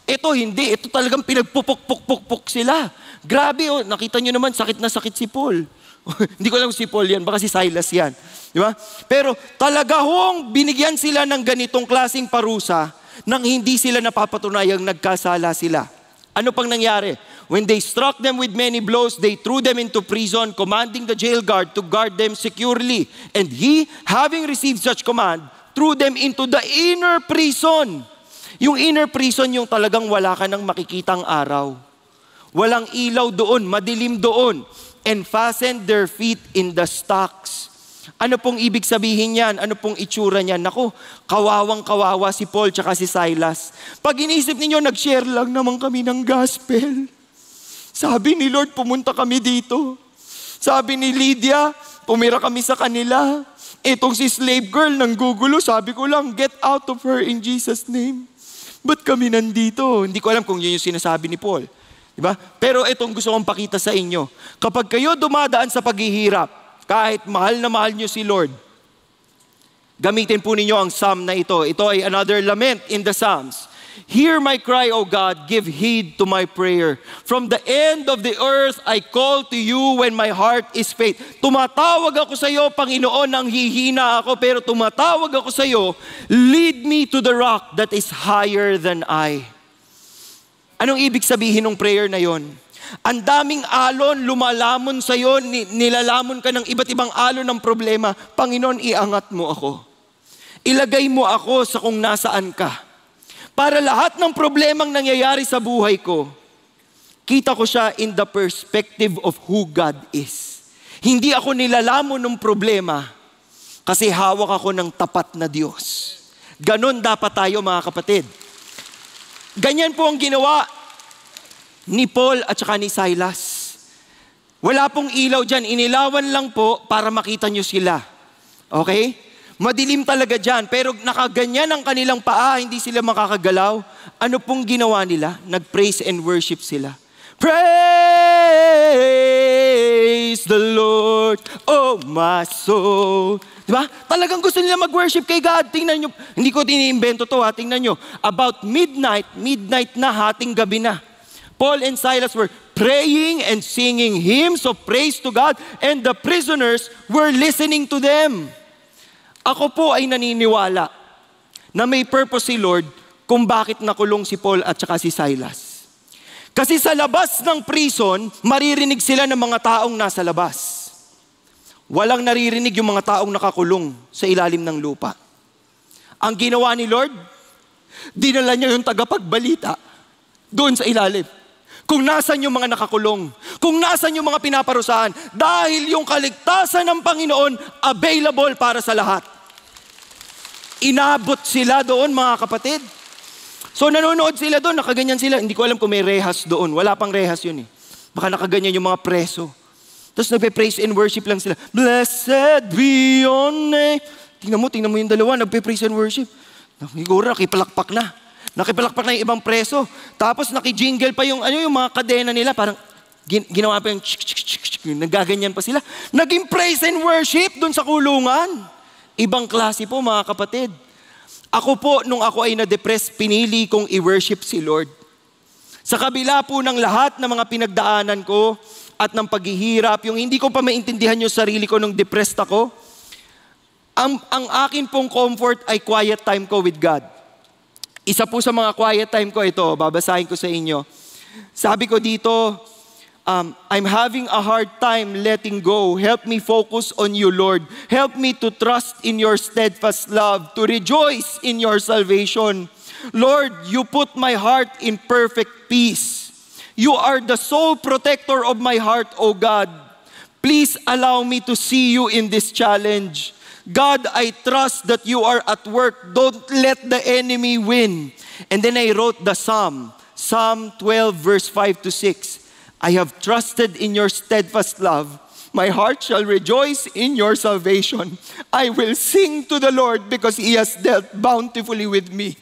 Ito hindi, ito talagang pinagpupuk-puk-puk sila. Grabe, nakita nyo naman, sakit na sakit si Paul. Hindi ko alam si Paul yan, baka si Silas yan. Di ba? Pero talaga binigyan sila ng ganitong klaseng parusa nang hindi sila napapatunayang nagkasala sila. Ano pang nangyari? When they struck them with many blows, they threw them into prison, commanding the jail guard to guard them securely. And he, having received such command, threw them into the inner prison. Yung inner prison, yung talagang wala ka nang makikitang araw. Walang ilaw doon, madilim doon. And fastened their feet in the stocks. Ano pong ibig sabihin yan? Ano pong itsura niyan? Naku, kawawang-kawawa si Paul tsaka si Silas. Pag inisip ninyo, nag-share lang naman kami ng gospel. Sabi ni Lord, pumunta kami dito. Sabi ni Lydia, pumira kami sa kanila. Itong si slave girl nang gugulo, sabi ko lang, get out of her in Jesus' name. Ba't kami nandito? Hindi ko alam kung yun yung sinasabi ni Paul. Diba? Pero itong gusto kong pakita sa inyo. Kapag kayo dumadaan sa paghihirap, kahit mahal na mahal nyo si Lord, gamitin po ninyo ang psalm na ito. Ito ay another lament in the Psalms. Hear my cry, O God, give heed to my prayer. From the end of the earth, I call to you when my heart is faint. Tumatawag ako sa iyo, Panginoon, nang hihina ako, pero tumatawag ako sa iyo, lead me to the rock that is higher than I. Anong ibig sabihin ng prayer na yon? Ang daming alon, lumalamon sa iyo, nilalamon ka ng iba't ibang alon ng problema. Panginoon, iangat mo ako. Ilagay mo ako sa kung nasaan ka. Para lahat ng problemang nangyayari sa buhay ko, kita ko siya in the perspective of who God is. Hindi ako nilalamon ng problema kasi hawak ako ng tapat na Diyos. Ganon dapat tayo, mga kapatid. Ganyan po ang ginawa ni Paul at saka ni Silas. Wala pong ilaw dyan, inilawan lang po para makita nyo sila. Okay? Madilim talaga dyan, pero nakaganyan ang kanilang paa, hindi sila makakagalaw. Ano pong ginawa nila? Nag-praise and worship sila. Praise the Lord, oh my soul. Diba? Talagang gusto nila mag-worship kay God. Tingnan nyo, hindi ko tiniimbento to ha, tingnan nyo. About midnight na, hating gabi na. Paul and Silas were praying and singing hymns of praise to God, and the prisoners were listening to them. Ako po ay naniniwala na may purpose si Lord kung bakit nakulong si Paul at saka si Silas. Kasi sa labas ng prison, maririnig sila ng mga taong nasa labas. Walang naririnig yung mga taong nakakulong sa ilalim ng lupa. Ang ginawa ni Lord, dinala niya yung tagapagbalita doon sa ilalim. Kung nasan yung mga nakakulong, kung nasan yung mga pinaparusahan, dahil yung kaligtasan ng Panginoon available para sa lahat. Inabot sila doon, mga kapatid. So nanonood sila doon, nakaganyan sila. Hindi ko alam kung may rehas doon. Wala pang rehas yun eh. Baka nakaganyan yung mga preso. Tapos nagpe-praise and worship lang sila. Blessed be your name. Tingnan mo yung dalawa, nagpe-praise and worship. Siguro nakipalakpak na. Nakipalakpak na yung ibang preso. Tapos nakijingle pa yung mga kadena nila. Parang ginawa pa yung nagaganyan pa sila. Naging praise and worship doon sa kulungan. Ibang klase po, mga kapatid. Ako po, nung ako ay na-depress, pinili kong i-worship si Lord. Sa kabila po ng lahat ng mga pinagdaanan ko at ng paghihirap, yung hindi ko pa maintindihan yung sarili ko nung depressed ako, ang akin pong comfort ay quiet time ko with God. Isa po sa mga quiet time ko ito, babasahin ko sa inyo. Sabi ko dito, I'm having a hard time letting go. Help me focus on you, Lord. Help me to trust in your steadfast love, to rejoice in your salvation. Lord, you put my heart in perfect peace. You are the sole protector of my heart, O God. Please allow me to see you in this challenge. God, I trust that you are at work. Don't let the enemy win. And then I wrote the Psalm 12 verse 5 to 6. I have trusted in your steadfast love. My heart shall rejoice in your salvation. I will sing to the Lord because He has dealt bountifully with me.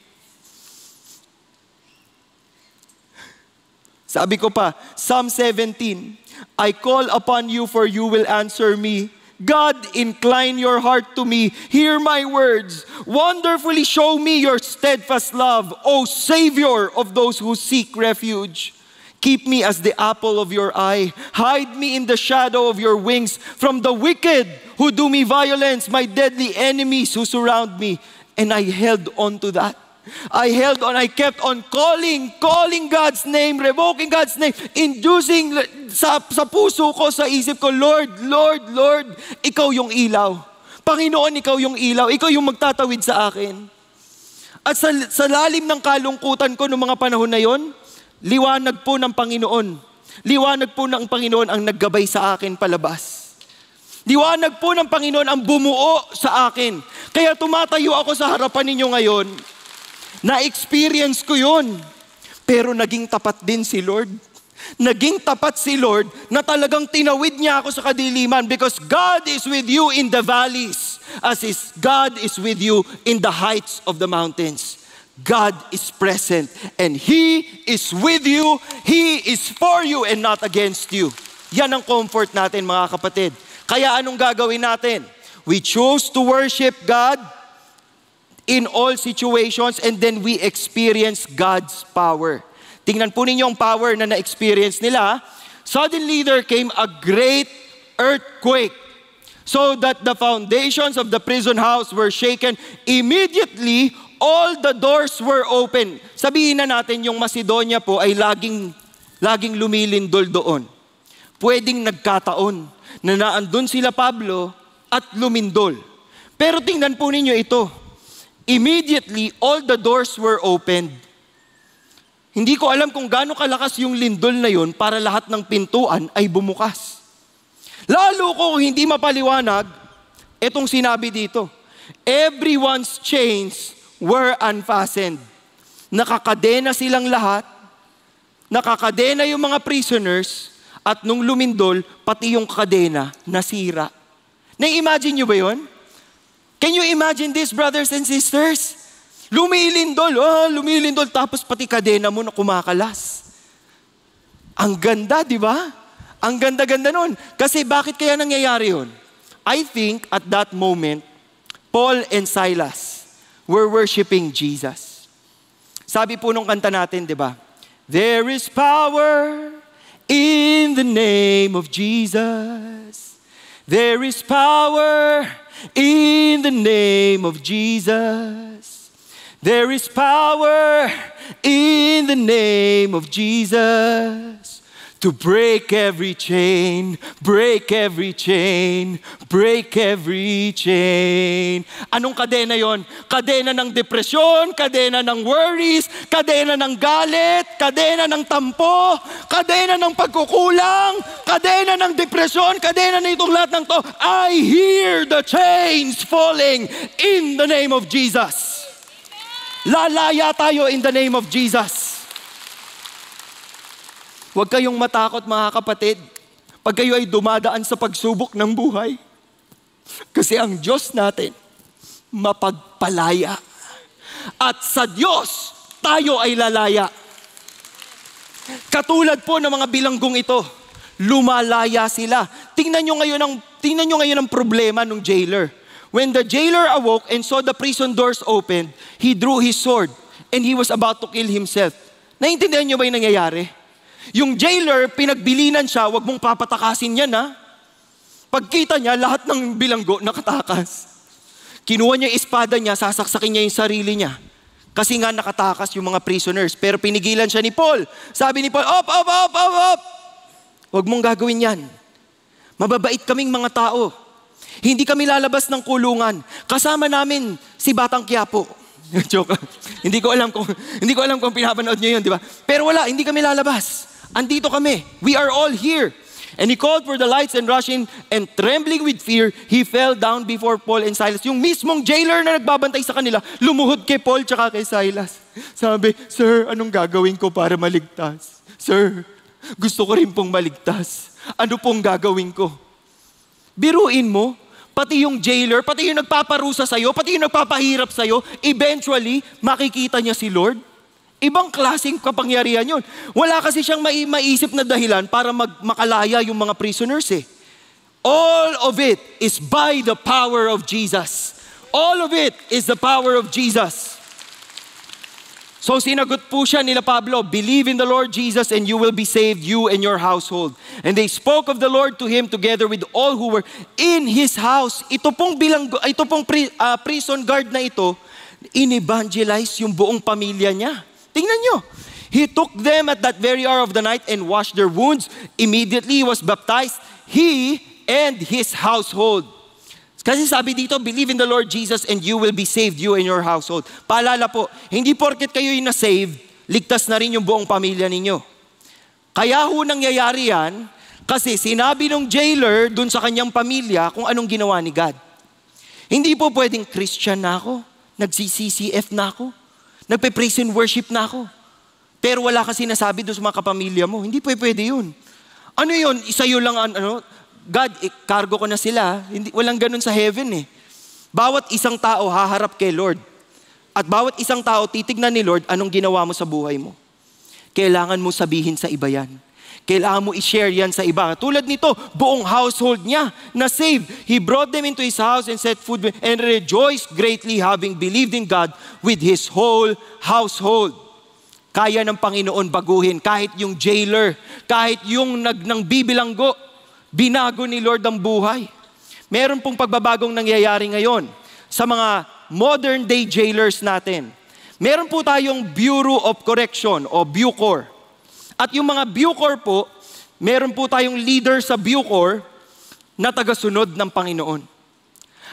Sabi ko pa, Psalm 17, I call upon you for you will answer me. God, incline your heart to me. Hear my words. Wonderfully show me your steadfast love, O Savior of those who seek refuge. Keep me as the apple of your eye. Hide me in the shadow of your wings from the wicked who do me violence, my deadly enemies who surround me. And I held on to that. I held on, I kept on calling God's name, revoking God's name, inducing sa puso ko, sa isip ko, Lord, Lord, Lord, Ikaw yung ilaw. Panginoon, Ikaw yung ilaw. Ikaw yung magtatawid sa akin. At sa lalim ng kalungkutan ko noong mga panahon na yon, liwanag po ng Panginoon. Liwanag po ng Panginoon ang naggabay sa akin palabas. Liwanag po ng Panginoon ang bumuo sa akin. Kaya tumatayo ako sa harapan ninyo ngayon. Na-experience ko yun. Pero naging tapat din si Lord. Naging tapat si Lord na talagang tinawid niya ako sa kadiliman because God is with you in the valleys as God is with you in the heights of the mountains. God is present and He is with you. He is for you and not against you. Yan ang comfort natin mga kapatid. Kaya anong gagawin natin? We choose to worship God in all situations and then we experience God's power. Tingnan po ninyo ang power na na-experience nila. Suddenly there came a great earthquake so that the foundations of the prison house were shaken. Immediately, all the doors were open. Sabihin na natin yung Macedonia po ay laging lumilindol doon. Pwedeng nagkataon na naandun sila Pablo at lumindol. Pero tingnan po ninyo ito. Immediately, all the doors were opened. Hindi ko alam kung gaano kalakas yung lindol na yun para lahat ng pintuan ay bumukas. Lalo kung hindi mapaliwanag, itong sinabi dito, everyone's chains were unfastened. Nakakadena silang lahat, nakakadena yung mga prisoners, at nung lumindol, pati yung kadena nasira. Na-imagine nyo ba yun? Can you imagine this, brothers and sisters? Lumilindol, tapos pati kadena mo na kumakalas. Ang ganda, di ba? Ang ganda-ganda nun. Kasi bakit kaya nangyayari yun? I think at that moment, Paul and Silas were worshiping Jesus. Sabi po nung kanta natin, di ba? There is power in the name of Jesus. There is power in the name of Jesus. There is power in the name of Jesus to break every chain, break every chain, break every chain. Anong kadena yon? Kadena ng depresyon, kadena ng worries, kadena ng galit, kadena ng tampo, kadena ng pagkukulang, kadena ng depresyon, kadena na itong lahat ng to. I hear the chains falling in the name of Jesus. Lalaya tayo in the name of Jesus. Huwag kayong matakot mga kapatid pag kayo ay dumadaan sa pagsubok ng buhay. Kasi ang Diyos natin, mapagpalaya. At sa Diyos, tayo ay lalaya. Katulad po ng mga bilanggong ito, lumalaya sila. Tingnan nyo ngayon ang problema ng jailer. When the jailer awoke and saw the prison doors opened, he drew his sword and he was about to kill himself. Naintindihan nyo ba yung nangyayari? Yung jailer, pinagbilinan siya, wag mong papatakasin yan ha. Pagkita niya, lahat ng bilanggo nakatakas. Kinuha niya yung espada niya, sasaksakin niya yung sarili niya. Kasi nga nakatakas yung mga prisoners. Pero pinigilan siya ni Paul. Sabi ni Paul, op! Wag mong gagawin yan. Mababait kaming mga tao. Hindi kami lalabas ng kulungan. Kasama namin si Batang Quiapo. Joke. Hindi ko alam kung pinapanood niyo 'yun, di ba? Pero wala, hindi kami lalabas. Andito kami. We are all here. And he called for the lights and rushing and trembling with fear, he fell down before Paul and Silas. Yung mismong jailer na nagbabantay sa kanila, lumuhod kay Paul tsaka kay Silas. Sabi, "Sir, anong gagawin ko para maligtas? Sir, gusto ko rin pong maligtas. Ano pong gagawin ko?" Biruin mo, pati yung jailer, pati yung nagpaparusa sa'yo, pati yung nagpapahirap sa'yo, eventually, makikita niya si Lord. Ibang klaseng kapangyarihan yun. Wala kasi siyang maisip na dahilan para makalaya yung mga prisoners eh. All of it is by the power of Jesus. All of it is the power of Jesus. So sinagot po siya nila Pablo, "Believe in the Lord Jesus and you will be saved, you and your household." And they spoke of the Lord to him together with all who were in his house. Ito pong prison guard na ito, in-evangelize yung buong pamilya niya. Tingnan nyo. He took them at that very hour of the night and washed their wounds. Immediately he was baptized, he and his household. Kasi sabi dito, "Believe in the Lord Jesus and you will be saved, you and your household." Paalala po, hindi porket kayo yung na-save, ligtas na rin yung buong pamilya ninyo. Kaya ho nangyayari yan, kasi sinabi ng jailer dun sa kanyang pamilya kung anong ginawa ni God. Hindi po pwedeng Christian na ako, nagsi-CCF na ako, nagpe-praise and worship na ako. pero wala ka sinasabi doon sa mga kapamilya mo. Hindi pwede yun. Ano yun? Sa'yo lang, God, cargo ko na sila. Hindi, walang ganun sa heaven eh. Bawat isang tao haharap kay Lord. At bawat isang tao titignan ni Lord anong ginawa mo sa buhay mo. Kailangan mo sabihin sa iba yan. Kailangan mo i-share yan sa iba. Tulad nito, buong household niya na saved. He brought them into his house and set food and rejoiced greatly having believed in God with his whole household. Kaya ng Panginoon baguhin kahit yung jailer, kahit yung nang bibilanggo, binago ni Lord ang buhay. Meron pong pagbabagong nangyayari ngayon sa mga modern day jailers natin. Meron po tayong Bureau of Correction o Bucor. At yung mga Bucor po, meron po tayong leader sa Bucor na tagasunod ng Panginoon.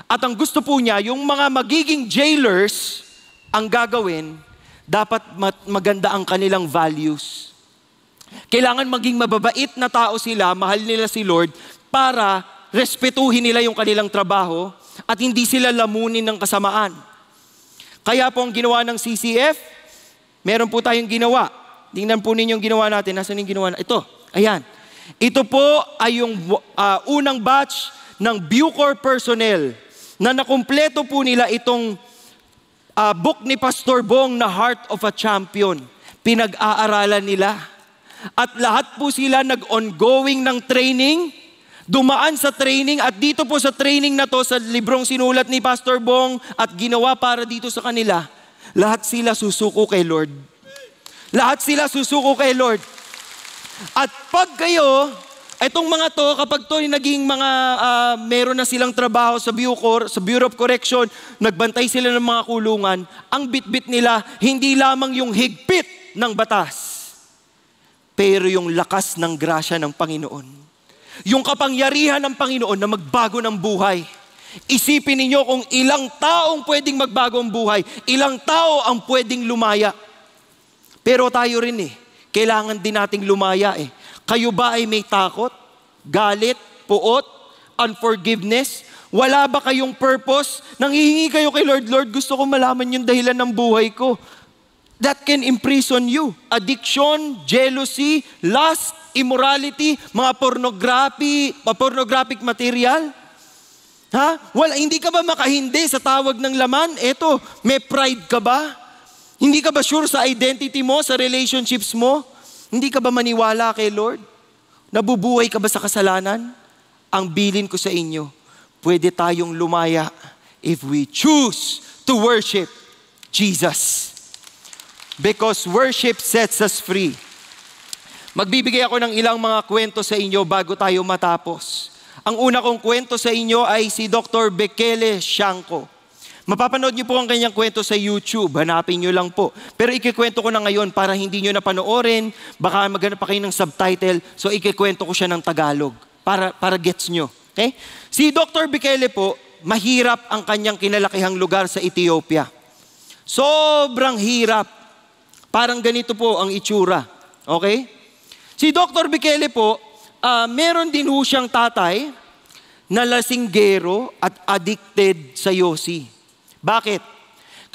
At ang gusto po niya, yung mga magiging jailers, ang gagawin, dapat maganda ang kanilang values. Kailangan maging mababait na tao sila, mahal nila si Lord, para respetuhin nila yung kanilang trabaho at hindi sila lamunin ng kasamaan. Kaya po ang ginawa ng CCF, meron po tayong ginawa. Tingnan po ninyo yung ginawa natin. Nasaan yung ginawa? Ito, ayan. Ito po ay yung unang batch ng Bucor personnel na nakumpleto po nila itong book ni Pastor Bong na Heart of a Champion. Pinag-aaralan nila. At lahat po sila nag-ongoing ng training, dumaan sa training, at dito po sa training na to, sa librong sinulat ni Pastor Bong at ginawa para dito sa kanila, lahat sila susuko kay Lord. Lahat sila susuko kay Lord. At pag kayo, itong mga to, kapag to naging mga, meron na silang trabaho sa Bucor, sa Bureau of Correction, nagbantay sila ng mga kulungan, ang bitbit nila, hindi lamang yung higpit ng batas, pero yung lakas ng grasya ng Panginoon. Yung kapangyarihan ng Panginoon na magbago ng buhay. Isipin ninyo kung ilang taong pwedeng magbago ang buhay, ilang tao ang pwedeng lumaya. Pero tayo rin kailangan din nating lumaya Kayo ba ay may takot, galit, puot, unforgiveness? Wala ba kayong purpose? Nanghihingi kayo kay Lord, Lord, gusto ko malaman yung dahilan ng buhay ko. That can imprison you. Addiction, jealousy, lust, immorality, mga pornographic material. Wala, hindi ka ba makahindi sa tawag ng laman? Eto, may pride ka ba? Hindi ka ba sure sa identity mo, sa relationships mo? Hindi ka ba maniwala kay Lord? Nabubuhay ka ba sa kasalanan? Ang bilin ko sa inyo, pwede tayong lumaya if we choose to worship Jesus. Because worship sets us free. Magbibigay ako ng ilang mga kwento sa inyo bago tayo matapos. Ang una kong kwento sa inyo ay si Dr. Bekele Shanko. Mapapanood niyo po ang kanyang kwento sa YouTube. Hanapin niyo lang po. Pero ikikwento ko na ngayon para hindi niyo na panoorin. Baka maghanap pa kayo ng subtitle. So ikikwento ko siya ng Tagalog. Para gets niyo. Okay? Si Dr. Bekele po, mahirap ang kanyang kinalakihang lugar sa Ethiopia. Sobrang hirap. Parang ganito po ang itsura. Okay? Si Dr. Bekele po, meron din ho siyang tatay na lasinggero at addicted sa yosi. Bakit?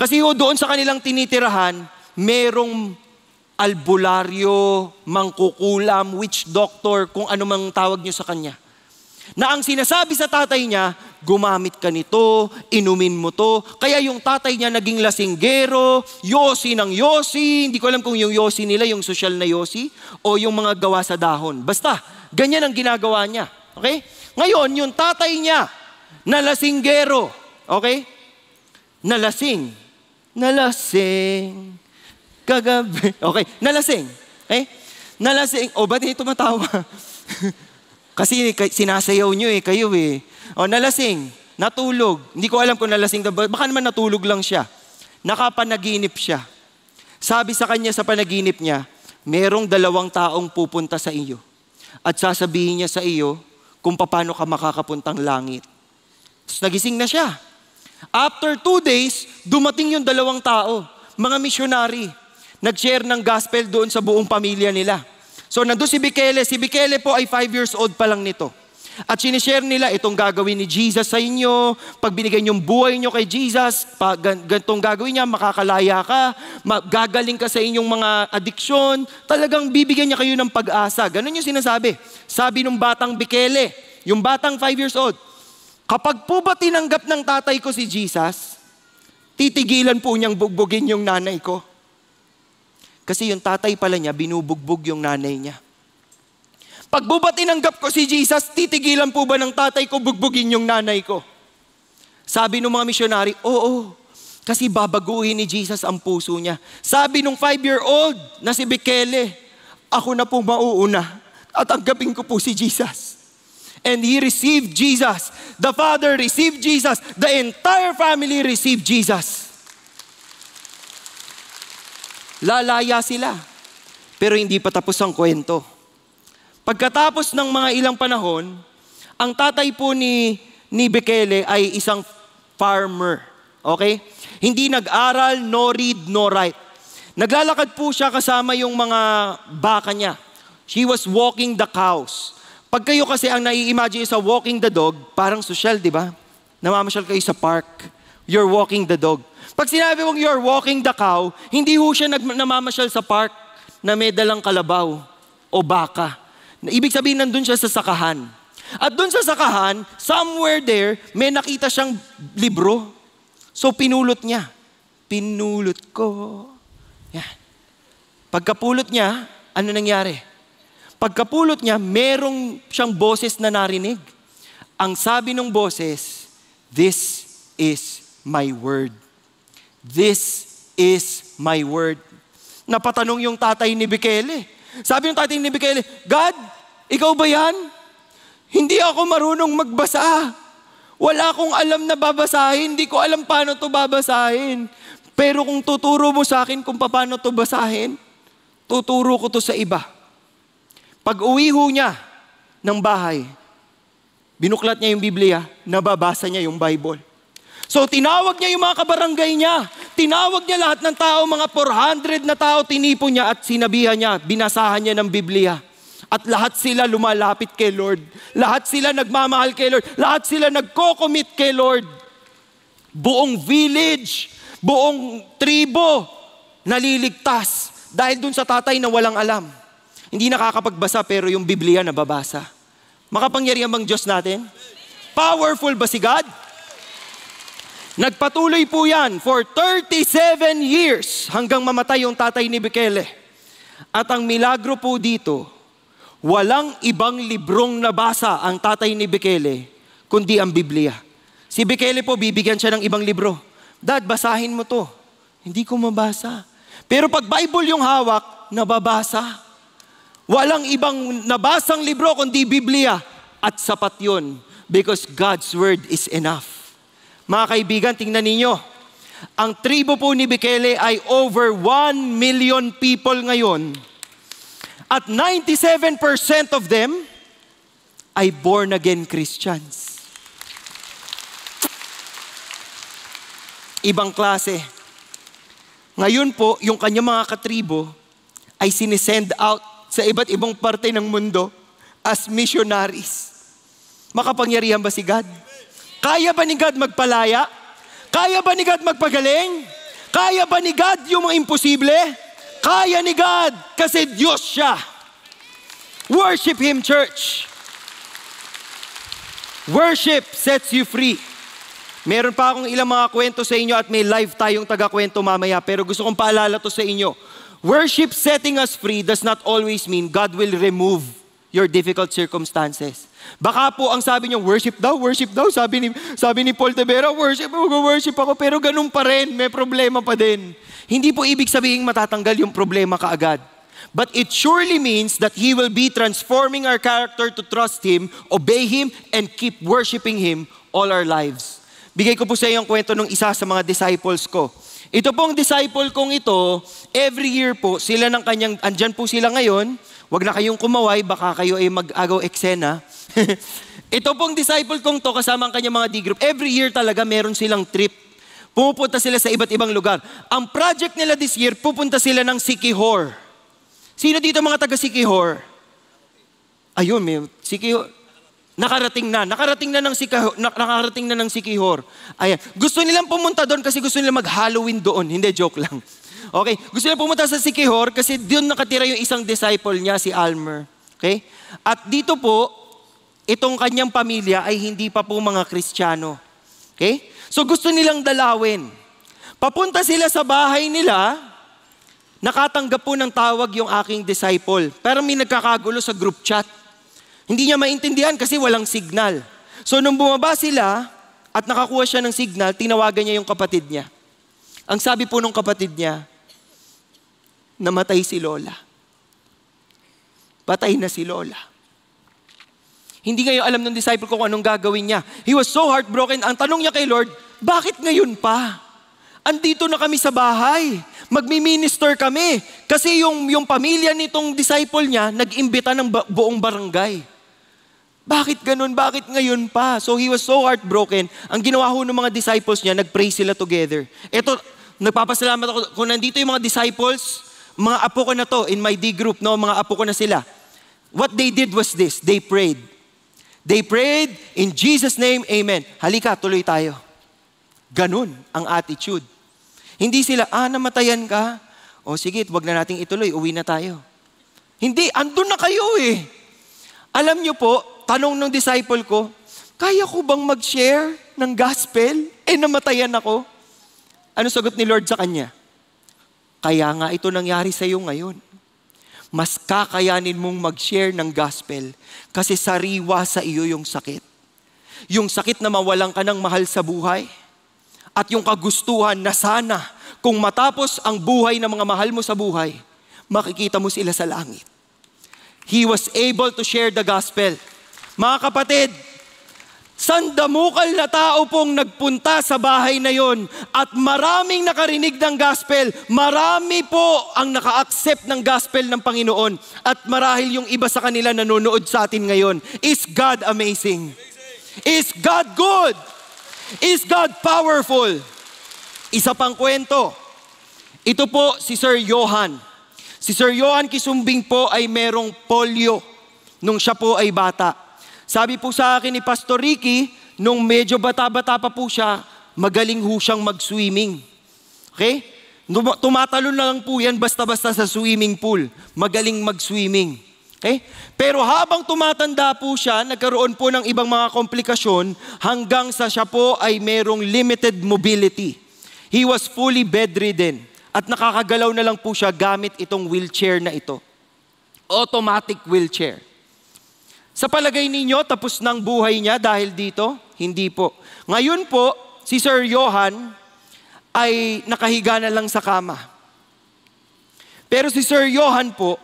Kasi ho doon sa kanilang tinitirahan, merong albularyo, mangkukulam, witch doctor, kung ano mang tawag nyo sa kanya. Na ang sinasabi sa tatay niya, gumamit ka nito, inumin mo to. Kaya yung tatay niya naging lasinggero, yosi ng yosi. Hindi ko alam kung yung yosi nila, yung social na yosi, o yung mga gawa sa dahon. Basta, ganyan ang ginagawa niya. Okay? Ngayon, yung tatay niya, na lasinggero. Okay? Nalasing. Kagabi. Okay, nalasing. Okay? Nalasing. O, ba't hindi tumatawa? Kasi sinasayaw nyo kayo O, nalasing, natulog. Hindi ko alam kung nalasing ka ba. Baka naman natulog lang siya. Nakapanaginip siya. Sabi sa kanya sa panaginip niya, merong 2 taong pupunta sa iyo. At sasabihin niya sa iyo kung paano ka makakapuntang langit. Tapos nagising na siya. After 2 days, dumating yung 2 tao. Mga missionary. Nag-share ng gospel doon sa buong pamilya nila. So nandun si Bekele. Si Bekele po ay 5 years old pa lang nito. At sinishare nila, itong gagawin ni Jesus sa inyo, pag binigay niyong buhay niyo kay Jesus, pag ganitong gagawin niya, makakalaya ka, gagaling ka sa inyong mga adiksyon, talagang bibigyan niya kayo ng pag-asa. Ganun yung sinasabi. Sabi nung batang Bekele, yung batang 5 years old, kapag po ba tinanggap ng tatay ko si Jesus, titigilan po niyang bugbugin yung nanay ko. Kasi yung tatay pala niya, binubugbog yung nanay niya. Pag po ba tinanggap ko si Jesus, titigilan po ba ng tatay ko bugbugin yung nanay ko? Sabi ng mga misyonary, oo. Kasi babaguhin ni Jesus ang puso niya. Sabi nung 5-year-old na si Bekele, ako na po mauuna at tanggapin ko po si Jesus. And he received Jesus. The father received Jesus. The entire family received Jesus. Lalaya sila. Pero hindi pa tapos ang kwento. Pagkatapos ng mga ilang panahon, ang tatay po ni Bekele ay isang farmer. Okay? Hindi nag-aral, no read, no write. Naglalakad po siya kasama yung mga baka niya. She was walking the cows. Pag kayo kasi ang nai-imagine sa walking the dog, parang social, di ba? Namamasyal kayo sa park. You're walking the dog. Pag sinabi mong you're walking the cow, hindi ho siya namamasyal sa park na may dalang kalabaw o baka. Ibig sabihin, nandun siya sa sakahan. At dun sa sakahan, somewhere there, may nakita siyang libro. So pinulot niya. Pinulot ko. Yan. Pagkapulot niya, ano nangyari? Pagkapulot niya, merong siyang boses na narinig. Ang sabi ng boses, "This is my word. This is my word." Napatanong yung tatay ni Bekele. Sabi ng tatay ni Bekele, God, ikaw ba yan? Hindi ako marunong magbasa. Wala akong alam na babasahin. Hindi ko alam paano to babasahin. Pero kung tuturo mo sa akin kung paano to basahin, tuturo ko to sa iba. Pag uwi ho niya ng bahay, binuklat niya yung Biblia, nababasa niya yung Bible. So tinawag niya yung mga kabarangay niya. Tinawag niya lahat ng tao, mga 400 na tao, tinipon niya at sinabihan niya, binasahan niya ng Biblia. At lahat sila lumalapit kay Lord. Lahat sila nagmamahal kay Lord. Lahat sila nagko-commit kay Lord. Buong village, buong tribo, naliligtas. Dahil dun sa tatay na walang alam. Hindi nakakapagbasa pero yung Biblia nababasa. Makapangyarihan bang Diyos natin? Powerful ba si God? Nagpatuloy po yan for 37 years hanggang mamatay yung tatay ni Bekele. At ang milagro po dito, walang ibang librong nabasa ang tatay ni Bekele kundi ang Biblia. Si Bekele po, bibigyan siya ng ibang libro. Dad, basahin mo to. Hindi ko mabasa. Pero pag Bible yung hawak, nababasa. Walang ibang nabasang libro kundi Biblia. At sapat yun because God's word is enough. Mga kaibigan, tingnan ninyo. Ang tribo po ni Bekele ay over 1 million people ngayon. At 97% of them ay born-again Christians. Ibang klase. Ngayon po, yung kanyang mga katribo ay sinisend out sa iba't ibang parte ng mundo as missionaries. Makapangyarihan ba si God? Kaya ba ni God magpalaya? Kaya ba ni God magpagaling? Kaya ba ni God yung mga imposible? Kaya ni God kasi Diyos siya. Worship Him, church. Worship sets you free. Meron pa akong ilang mga kwento sa inyo at may live tayong taga-kwento mamaya pero gusto kong paalala to sa inyo. Worship setting us free does not always mean God will remove your difficult circumstances. Baka po ang sabi niyo, worship daw. Sabi ni Paul Tavera, worship ako, pero ganun pa rin, may problema pa din. Hindi po ibig sabihin matatanggal yung problema kaagad. But it surely means that He will be transforming our character to trust Him, obey Him, and keep worshiping Him all our lives. Bigay ko po sa iyo ang kwento ng isa sa mga disciples ko. Ito pong disciple kong ito, every year po, sila ng kanyang, andyan po sila ngayon, wag na kayong kumaway, baka kayo ay mag-agaw eksena. Ito pong disciple kong to, kasama ang kanyang mga D-group, every year talaga meron silang trip. Pumupunta sila sa iba't ibang lugar. Ang project nila this year, pupunta sila ng Siquijor. Sino dito mga taga Siquijor? Ayun, may Siquijor. Nakarating na ng Sikihor. Ayan. Gusto nilang pumunta doon kasi gusto nilang mag-Halloween doon. Hindi, joke lang. Okay? Gusto nilang pumunta sa Sikihor kasi doon nakatira yung isang disciple niya, si Almer. Okay? At dito po, itong kanyang pamilya ay hindi pa po mga Kristiyano. Okay? So gusto nilang dalawin. Papunta sila sa bahay nila, nakatanggap po ng tawag yung aking disciple. Pero may nagkakagulo sa group chat. Hindi niya maintindihan kasi walang signal. So nung bumaba sila at nakakuha siya ng signal, tinawagan niya yung kapatid niya. Ang sabi po ng kapatid niya, namatay si Lola. Patay na si Lola. Hindi ngayon alam ng disciple ko kung anong gagawin niya. He was so heartbroken. Ang tanong niya kay Lord, bakit ngayon pa? Andito na kami sa bahay. Magmi-minister kami. Kasi yung pamilya nitong disciple niya, nag-imbita ng buong barangay. Bakit ganun? Bakit ngayon pa? So he was so heartbroken. Ang ginawa ho ng mga disciples niya, nag-pray sila together. Ito, nagpapasalamat ako. Kung nandito yung mga disciples, mga apo ko na to, in my D group, no, mga apo ko na sila. What they did was this, they prayed. They prayed, in Jesus' name, amen. Halika, tuloy tayo. Ganun ang attitude. Hindi sila, namatayan ka. O sige, wag na nating ituloy, uwi na tayo. Hindi, andun na kayo eh. Alam niyo po, tanong ng disciple ko, kaya ko bang mag-share ng gospel? Namatayan ako. Ano sagot ni Lord sa kanya? Kaya nga ito nangyari sa iyo ngayon. Mas kakayanin mong mag-share ng gospel kasi sariwa sa iyo yung sakit. Yung sakit na mawalan ka ng mahal sa buhay at yung kagustuhan na sana kung matapos ang buhay ng mga mahal mo sa buhay, makikita mo sila sa langit. He was able to share the gospel. Mga kapatid, sandamukal na tao pong nagpunta sa bahay na yon at maraming nakarinig ng gospel. Marami po ang naka-accept ng gospel ng Panginoon at marahil yung iba sa kanila nanonood sa atin ngayon. Is God amazing? Is God good? Is God powerful? Isa pang kwento. Ito po si Sir Johan. Si Sir Johan Kisumbing po ay merong polio nung siya po ay bata. Sabi po sa akin ni Pastor Ricky, nung medyo bata-bata pa po siya, magaling ho siyang mag-swimming. Okay? Tumatalon na lang po yan basta-basta sa swimming pool. Magaling mag-swimming. Okay? Pero habang tumatanda po siya, nagkaroon po ng ibang mga komplikasyon hanggang sa siya po ay merong limited mobility. He was fully bedridden at nakakagalaw na lang po siya gamit itong wheelchair na ito. Automatic wheelchair. Sa palagay ninyo, tapos ng buhay niya dahil dito? Hindi po. Ngayon po, si Sir Johan ay nakahiga na lang sa kama. Pero si Sir Johan po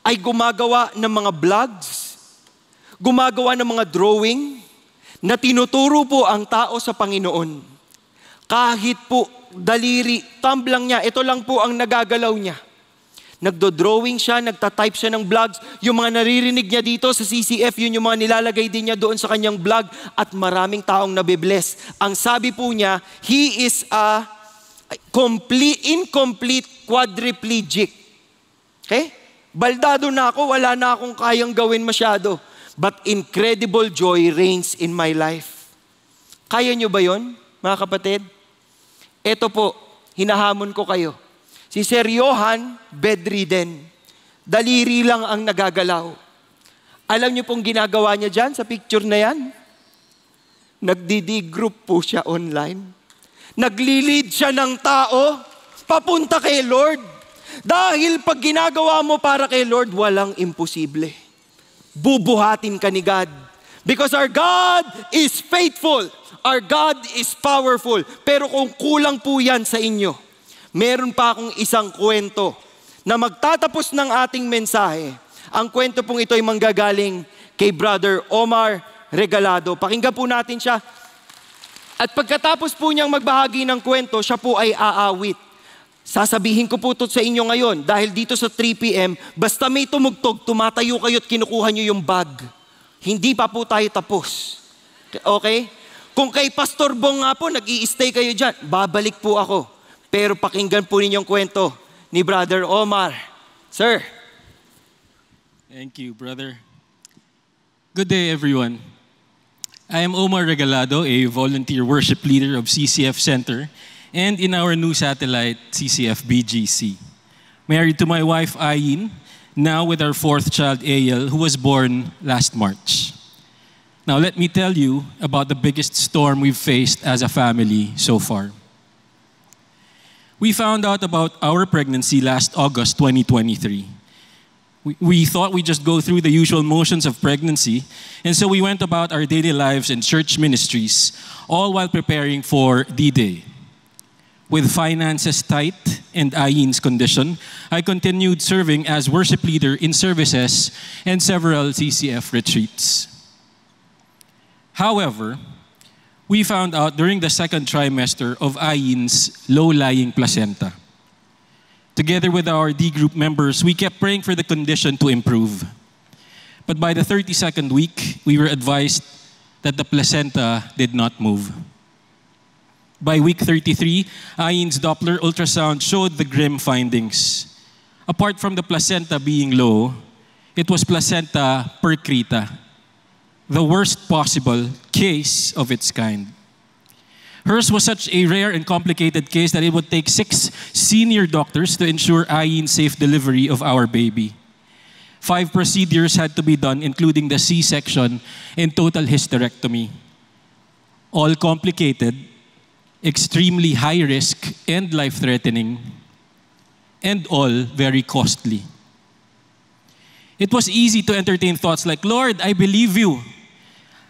ay gumagawa ng mga vlogs, gumagawa ng mga drawing na tinuturo po ang tao sa Panginoon. Kahit po daliri, thumb lang niya, ito lang po ang nagagalaw niya. Nagdo-drawing siya, nagtatype siya ng vlogs. Yung mga naririnig niya dito sa CCF, yun yung mga nilalagay din niya doon sa kanyang vlog at maraming taong nabibless. Ang sabi po niya, he is a incomplete quadriplegic. Okay? Baldado na ako, wala na akong kayang gawin masyado. But incredible joy reigns in my life. Kaya nyo ba yon, mga kapatid? Ito po, hinahamon ko kayo. Si Sir Johan, bedridden. Daliri lang ang nagagalaw. Alam niyo pong ginagawa niya dyan sa picture na yan? Nagdi-group po siya online. Nagli-lead siya ng tao papunta kay Lord. Dahil pag ginagawa mo para kay Lord, walang imposible. Bubuhatin ka ni God. Because our God is faithful. Our God is powerful. Pero kung kulang po yan sa inyo, meron pa akong isang kwento na magtatapos ng ating mensahe. Ang kwento pong ito ay manggagaling kay Brother Omar Regalado. Pakinggan po natin siya. At pagkatapos po niyang magbahagi ng kwento, siya po ay aawit. Sasabihin ko po ito sa inyo ngayon dahil dito sa 3 p.m., basta may tumugtog, tumatayo kayo at kinukuha niyo yung bag. Hindi pa po tayo tapos. Okay? Kung kay Pastor Bong nga po, nag-i-stay kayo dyan, babalik po ako. Pero pakinggan po ninyong kwento ni Brother Omar. Sir. Thank you, brother. Good day, everyone. I am Omar Regalado, a volunteer worship leader of CCF Center and in our new satellite, CCF BGC. Married to my wife, Ayin, now with our fourth child, Ayel, who was born last March. Now, let me tell you about the biggest storm we've faced as a family so far. We found out about our pregnancy last August 2023. We thought we'd just go through the usual motions of pregnancy, and so we went about our daily lives and church ministries, all while preparing for D-Day. With finances tight and Ayin's condition, I continued serving as worship leader in services and several CCF retreats. However, we found out during the second trimester of Ayin's low-lying placenta. Together with our D group members, we kept praying for the condition to improve. But by the 32nd week, we were advised that the placenta did not move. By week 33, Ayin's Doppler ultrasound showed the grim findings. Apart from the placenta being low, it was placenta percreta, the worst possible case of its kind. Hers was such a rare and complicated case that it would take 6 senior doctors to ensure Ayin's safe delivery of our baby. 5 procedures had to be done, including the C-section and total hysterectomy. All complicated, extremely high risk and life-threatening, and all very costly. It was easy to entertain thoughts like, Lord, I believe you.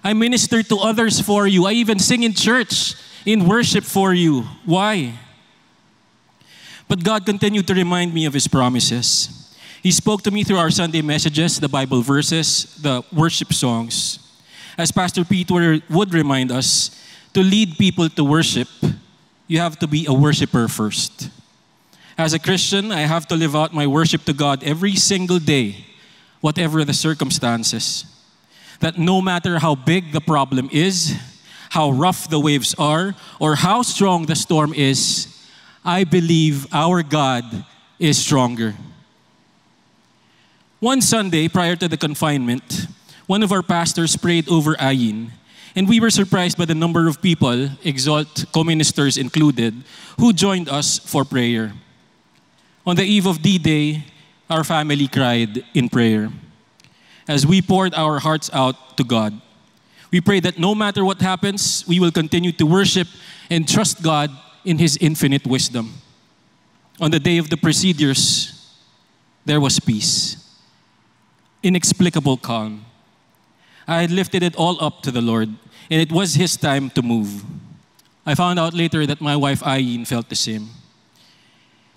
I minister to others for you. I even sing in church, in worship for you. Why? But God continued to remind me of His promises. He spoke to me through our Sunday messages, the Bible verses, the worship songs. As Pastor Peter would remind us, to lead people to worship, you have to be a worshiper first. As a Christian, I have to live out my worship to God every single day, whatever the circumstances. That no matter how big the problem is, how rough the waves are, or how strong the storm is, I believe our God is stronger. One Sunday, prior to the confinement, one of our pastors prayed over Ayin, and we were surprised by the number of people, Exalt co-ministers included, who joined us for prayer. On the eve of D-Day, our family cried in prayer as we poured our hearts out to God. We pray that no matter what happens, we will continue to worship and trust God in His infinite wisdom. On the day of the procedures, there was peace, inexplicable calm. I had lifted it all up to the Lord, and it was His time to move. I found out later that my wife Ayin felt the same.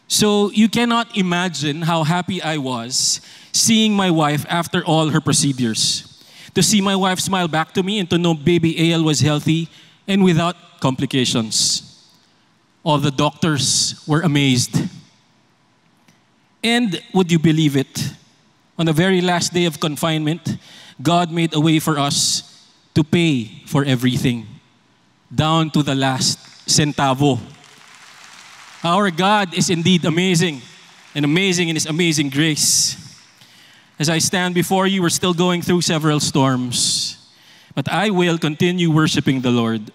So you cannot imagine how happy I was seeing my wife after all her procedures. To see my wife smile back to me and to know baby Ayel was healthy and without complications. All the doctors were amazed. And would you believe it? On the very last day of confinement, God made a way for us to pay for everything, down to the last centavo. Our God is indeed amazing, and amazing in His amazing grace. As I stand before you, we're still going through several storms, but I will continue worshiping the Lord.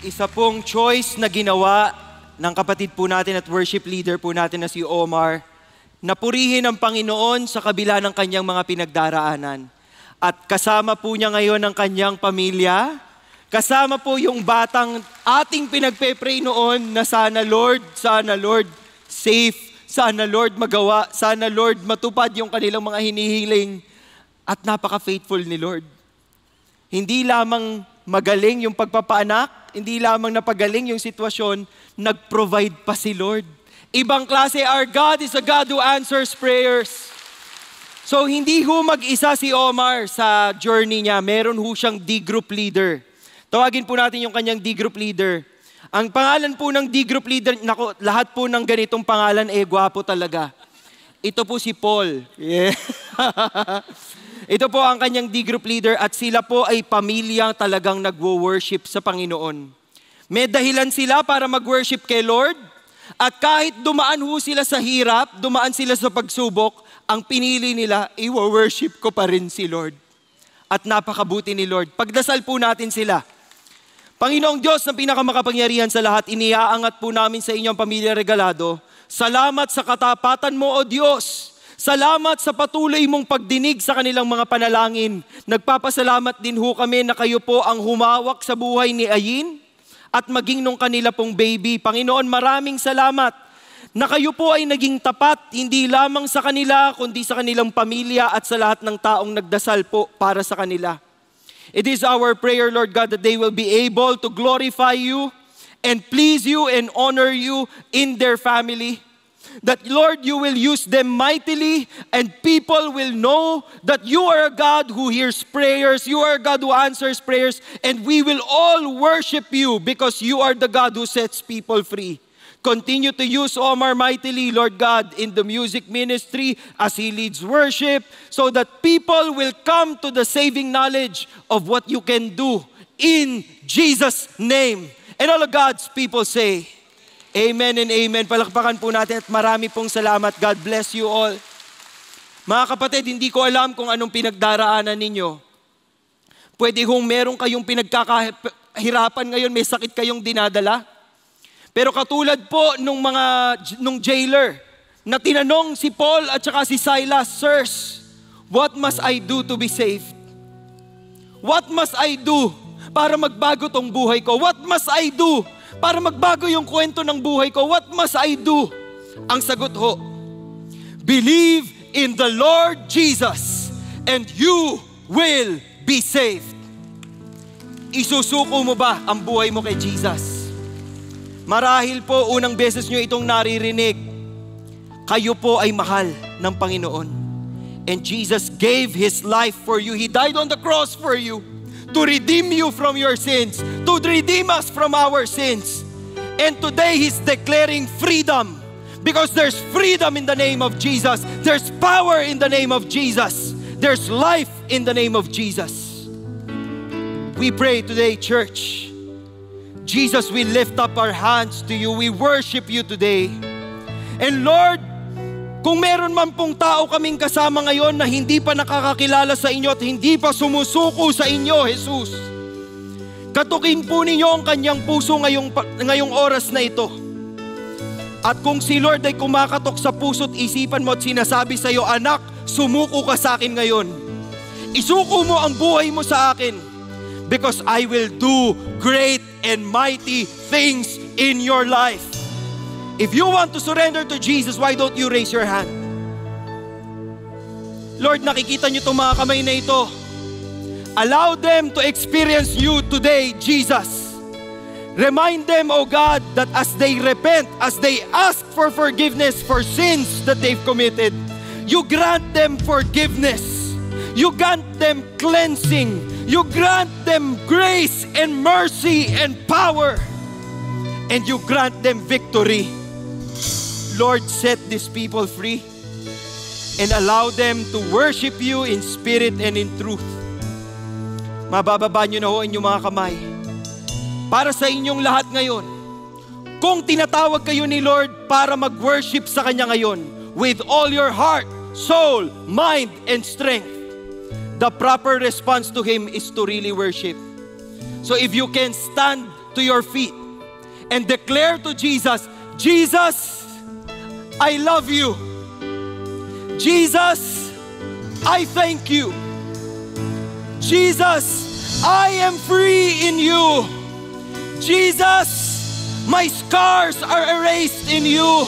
Isa pong choice na ginawa ng kapatid po natin at worship leader po natin na si Omar, na purihin ang Panginoon sa kabila ng kanyang mga pinagdaraanan. At kasama po niya ngayon ang kanyang pamilya, kasama po yung batang ating pinagpe-pray noon na sana Lord, safe, sana Lord magawa, sana Lord matupad yung kanilang mga hinihiling. At napaka-faithful ni Lord. Hindi lamang magaling yung pagpapaanak, hindi lamang napagaling yung sitwasyon, nag-provide pa si Lord. Ibang klase, our God is a God who answers prayers. So hindi ho mag-isa si Omar sa journey niya. Meron ho siyang D-group leader. Tawagin po natin yung kanyang D-group leader. Ang pangalan po ng D-group leader, nako, lahat po ng ganitong pangalan, gwapo talaga. Ito po si Paul. Yeah. Ito po ang kanyang D-group leader at sila po ay pamilyang talagang nagwo-worship sa Panginoon. May dahilan sila para mag-worship kay Lord at kahit dumaan ho sila sa hirap, dumaan sila sa pagsubok, ang pinili nila, i-worship ko pa rin si Lord. at napakabuti ni Lord. Pagdasal po natin sila. Panginoong Diyos na pinakamakapangyarihan sa lahat, iniaangat po namin sa inyong pamilya Regalado. Salamat sa katapatan mo, O Diyos. Salamat sa patuloy mong pagdinig sa kanilang mga panalangin. Nagpapasalamat din ho kami na kayo po ang humawak sa buhay ni Ayin at maging nung kanila pong baby. Panginoon, maraming salamat na kayo po ay naging tapat, hindi lamang sa kanila, kundi sa kanilang pamilya at sa lahat ng taong nagdasal po para sa kanila. It is our prayer, Lord God, that they will be able to glorify you and please you and honor you in their family. That, Lord, you will use them mightily and people will know that you are a God who hears prayers, you are a God who answers prayers, and we will all worship you because you are the God who sets people free. Continue to use Omar mightily, Lord God, in the music ministry as he leads worship so that people will come to the saving knowledge of what you can do in Jesus' name. And all of God's people say, Amen and Amen. Palakpakan po natin at marami pong salamat. God bless you all. Mga kapatid, hindi ko alam kung anong pinagdaraanan ninyo. Pwede kung meron kayong pinagkakahirapan ngayon, may sakit kayong dinadala. Pero katulad po nung jailer na tinanong si Paul at saka si Silas, Sirs, what must I do to be saved? What must I do para magbago tong buhay ko? What must I do para magbago yung kwento ng buhay ko? What must I do? Ang sagot ho, believe in the Lord Jesus and you will be saved. Isusuko mo ba ang buhay mo kay Jesus? Marahil po unang beses nyo itong naririnig. Kayo po ay mahal ng Panginoon. And Jesus gave His life for you. He died on the cross for you to redeem you from your sins, to redeem us from our sins. And today He's declaring freedom because there's freedom in the name of Jesus. There's power in the name of Jesus. There's life in the name of Jesus. We pray today, church. Jesus, we lift up our hands to you. We worship you today. And Lord, kung meron man pong tao kaming kasama ngayon na hindi pa nakakakilala sa inyo at hindi pa sumusuko sa inyo, Jesus, katukin po ninyo ang kanyang puso ngayong oras na ito. At kung si Lord ay kumakatok sa puso't isipan mo at sinasabi sa iyo, anak, sumuko ka sa akin ngayon. Isuko mo ang buhay mo sa akin. Because I will do great and mighty things in your life. If you want to surrender to Jesus, why don't you raise your hand? Lord, nakikita niyo itong mga kamay na ito. Allow them to experience you today, Jesus. Remind them, O God, that as they repent, as they ask for forgiveness for sins that they've committed, you grant them forgiveness. You grant them cleansing. You grant them grace and mercy and power. And you grant them victory. Lord, set these people free and allow them to worship you in spirit and in truth. Mabababa nyo na ho inyong mga kamay. Para sa inyong lahat ngayon, kung tinatawag kayo ni Lord para mag-worship sa Kanya ngayon with all your heart, soul, mind, and strength, the proper response to Him is to really worship. So if you can stand to your feet and declare to Jesus, Jesus, I love you. Jesus, I thank you. Jesus, I am free in you. Jesus, my scars are erased in you.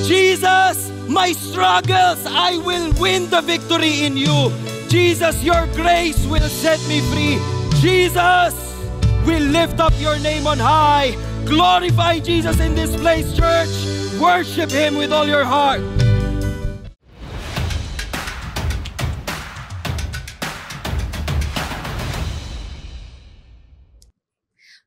Jesus, my struggles, I will win the victory in you. Jesus, your grace will set me free. Jesus, we lift up your name on high. Glorify Jesus in this place, church. Worship Him with all your heart.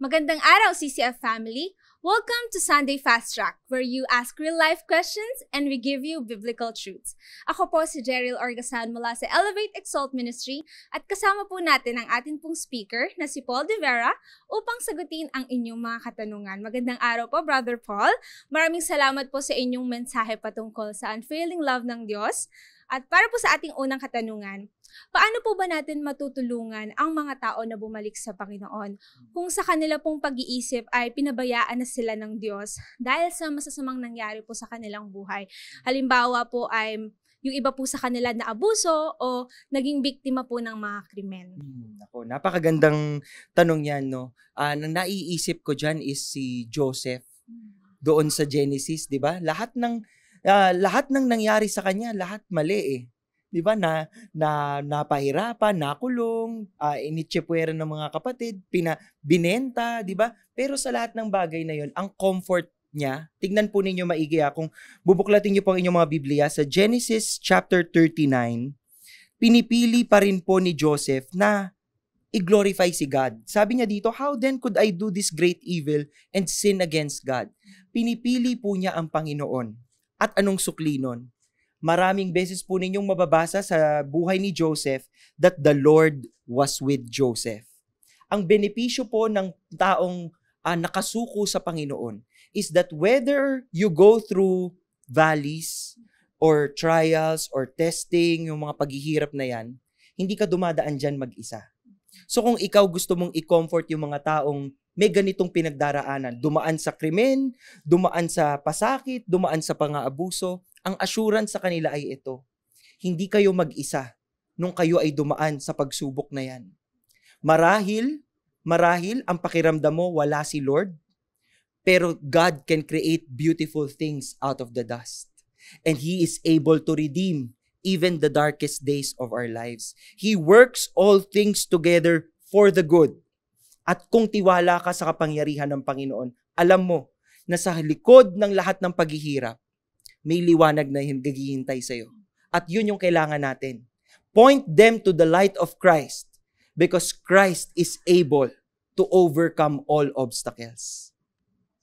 Magandang araw, CCF family. Welcome to Sunday Fast Track, where you ask real-life questions and we give you biblical truths. Ako po si Jeryl Orgasan mula sa Elevate Exalt Ministry at kasama po natin ang ating pong speaker na si Paul De Vera upang sagutin ang inyong mga katanungan. Magandang araw po, Brother Paul. Maraming salamat po sa inyong mensahe patungkol sa unfailing love ng Diyos. At para po sa ating unang katanungan, paano po ba natin matutulungan ang mga tao na bumalik sa Panginoon kung sa kanila pong pag-iisip ay pinabayaan na sila ng Diyos dahil sa masasamang nangyari po sa kanilang buhay? Halimbawa po ay yung iba po sa kanila na abuso o naging biktima po ng mga krimen. Ako, napakagandang tanong yan, no? Ang naiisip ko dyan is si Joseph doon sa Genesis, di ba? Lahat ng nangyari sa kanya, lahat mali eh. 'Di ba na napahirapan, nakulong, initsepwera ng mga kapatid, binenta, 'di ba? Pero sa lahat ng bagay na 'yon, ang comfort niya, tignan po ninyo maigi kung bubuklatin niyo po ang inyong mga Biblia sa Genesis chapter 39, pinipili pa rin po ni Joseph na i-glorify si God. Sabi niya dito, how then could I do this great evil and sin against God? Pinipili po niya ang Panginoon. At anong sukli nun? Maraming beses po ninyong mababasa sa buhay ni Joseph that the Lord was with Joseph. Ang benepisyo po ng taong nakasuko sa Panginoon is that whether you go through valleys or trials or testing, yung mga paghihirap na yan, hindi ka dumadaan dyan mag-isa. So kung ikaw gusto mong i-comfort yung mga taong may ganitong pinagdaraanan, dumaan sa krimen, dumaan sa pasakit, dumaan sa pang-aabuso, ang assurance sa kanila ay ito. Hindi kayo mag-isa nung kayo ay dumaan sa pagsubok na yan. Marahil ang pakiramdam mo wala si Lord, pero God can create beautiful things out of the dust. And He is able to redeem even the darkest days of our lives. He works all things together for the good. At kung tiwala ka sa kapangyarihan ng Panginoon, alam mo na sa likod ng lahat ng paghihirap, may liwanag na naghihintay sa'yo. At yun yung kailangan natin. Point them to the light of Christ because Christ is able to overcome all obstacles.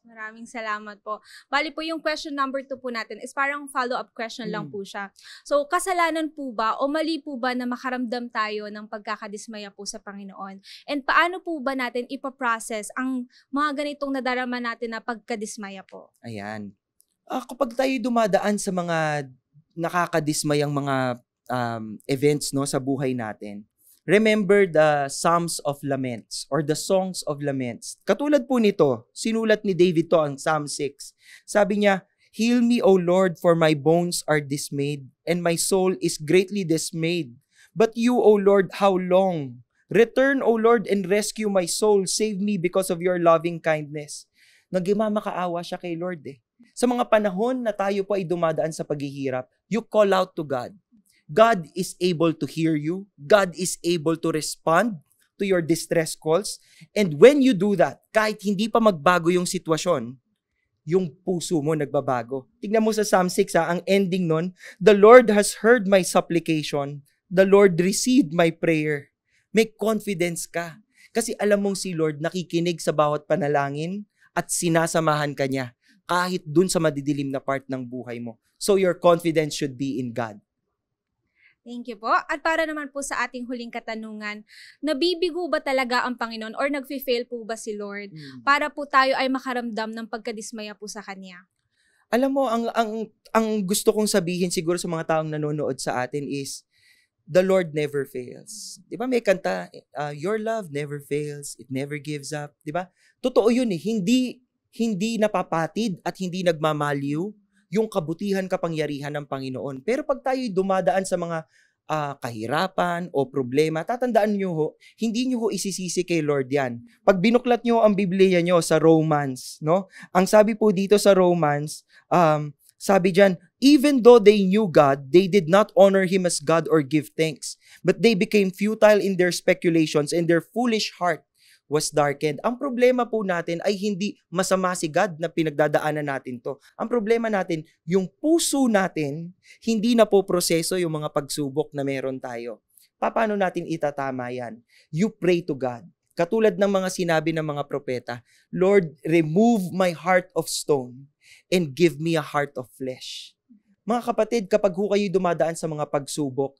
Maraming salamat po. Bali po yung question number 2 po natin is parang follow-up question lang po siya. So, kasalanan po ba o mali po ba na makaramdam tayo ng pagkakadismaya po sa Panginoon? And paano po ba natin ipaprocess ang mga ganitong nadarama natin na pagkadismaya po? Ayan. Kapag tayo dumadaan sa mga nakakadismayang mga events no sa buhay natin, remember the Psalms of Laments or the Songs of Laments. Katulad po nito, sinulat ni David to ang Psalm 6. Sabi niya, "Heal me, O Lord, for my bones are dismayed, and my soul is greatly dismayed. But you, O Lord, how long? Return, O Lord, and rescue my soul. Save me because of your loving kindness." Nagmamakaawa siya kay Lord eh. Sa mga panahon na tayo po ay dumadaan sa paghihirap, you call out to God. God is able to hear you. God is able to respond to your distress calls. And when you do that, kahit hindi pa magbago yung sitwasyon, yung puso mo nagbabago. Tignan mo sa Psalm 6, ang ending nun, "The Lord has heard my supplication. The Lord received my prayer." May confidence ka. Kasi alam mong si Lord nakikinig sa bawat panalangin at sinasamahan ka niya kahit dun sa madidilim na part ng buhay mo. So your confidence should be in God. Thank you po. At para naman po sa ating huling katanungan, nabibigo ba talaga ang Panginoon or nagfi-fail po ba si Lord para po tayo ay makaramdam ng pagkadismaya po sa Kanya? Alam mo, ang gusto kong sabihin siguro sa mga taong nanonood sa atin is, the Lord never fails. Di ba may kanta, your love never fails, it never gives up. Di ba? Totoo yun eh. Hindi napapatid at hindi nagmamaliw yung kabutihan, kapangyarihan ng Panginoon. Pero pag tayo'y dumadaan sa mga kahirapan o problema, tatandaan nyo ho, hindi nyo ho isisisi kay Lord yan. Pag binuklat nyo ang Biblia nyo sa Romans, no? Ang sabi po dito sa Romans, sabi dyan, even though they knew God, they did not honor Him as God or give thanks. But they became futile in their speculations and their foolish heart was darkened. Ang problema po natin ay hindi masama si God na pinagdadaanan natin to. Ang problema natin, yung puso natin, hindi na po proseso yung mga pagsubok na meron tayo. Paano natin itatama yan? You pray to God. Katulad ng mga sinabi ng mga propeta, Lord, remove my heart of stone and give me a heart of flesh. Mga kapatid, kapag ho kayo dumadaan sa mga pagsubok,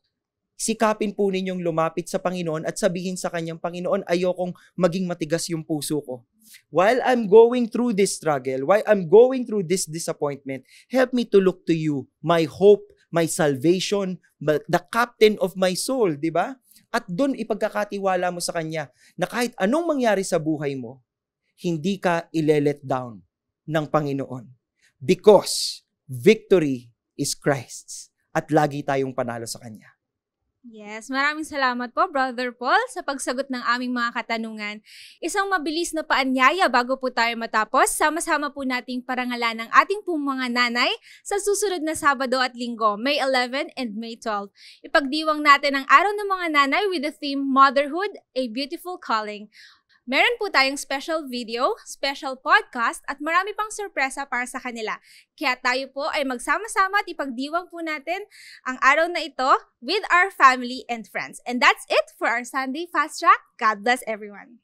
sikapin po ninyong lumapit sa Panginoon at sabihin sa Kanyang, Panginoon, ayokong maging matigas yung puso ko. While I'm going through this struggle, while I'm going through this disappointment, help me to look to you, my hope, my salvation, the captain of my soul, di ba? At doon ipagkakatiwala mo sa Kanya na kahit anong mangyari sa buhay mo, hindi ka ile-let down ng Panginoon. Because victory is Christ's at lagi tayong panalo sa Kanya. Yes, maraming salamat po, Brother Paul, sa pagsagot ng aming mga katanungan. Isang mabilis na paanyaya bago po tayo matapos, sama-sama po nating parangalan ng ating pong mga nanay sa susunod na Sabado at Linggo, May 11 and May 12. Ipagdiwang natin ang Araw ng Mga Nanay with the theme Motherhood, a Beautiful Calling. Meron po tayong special video, special podcast, at marami pang sorpresa para sa kanila. Kaya tayo po ay magsama-sama at ipagdiwang po natin ang araw na ito with our family and friends. And that's it for our Sunday Fast Track. God bless everyone.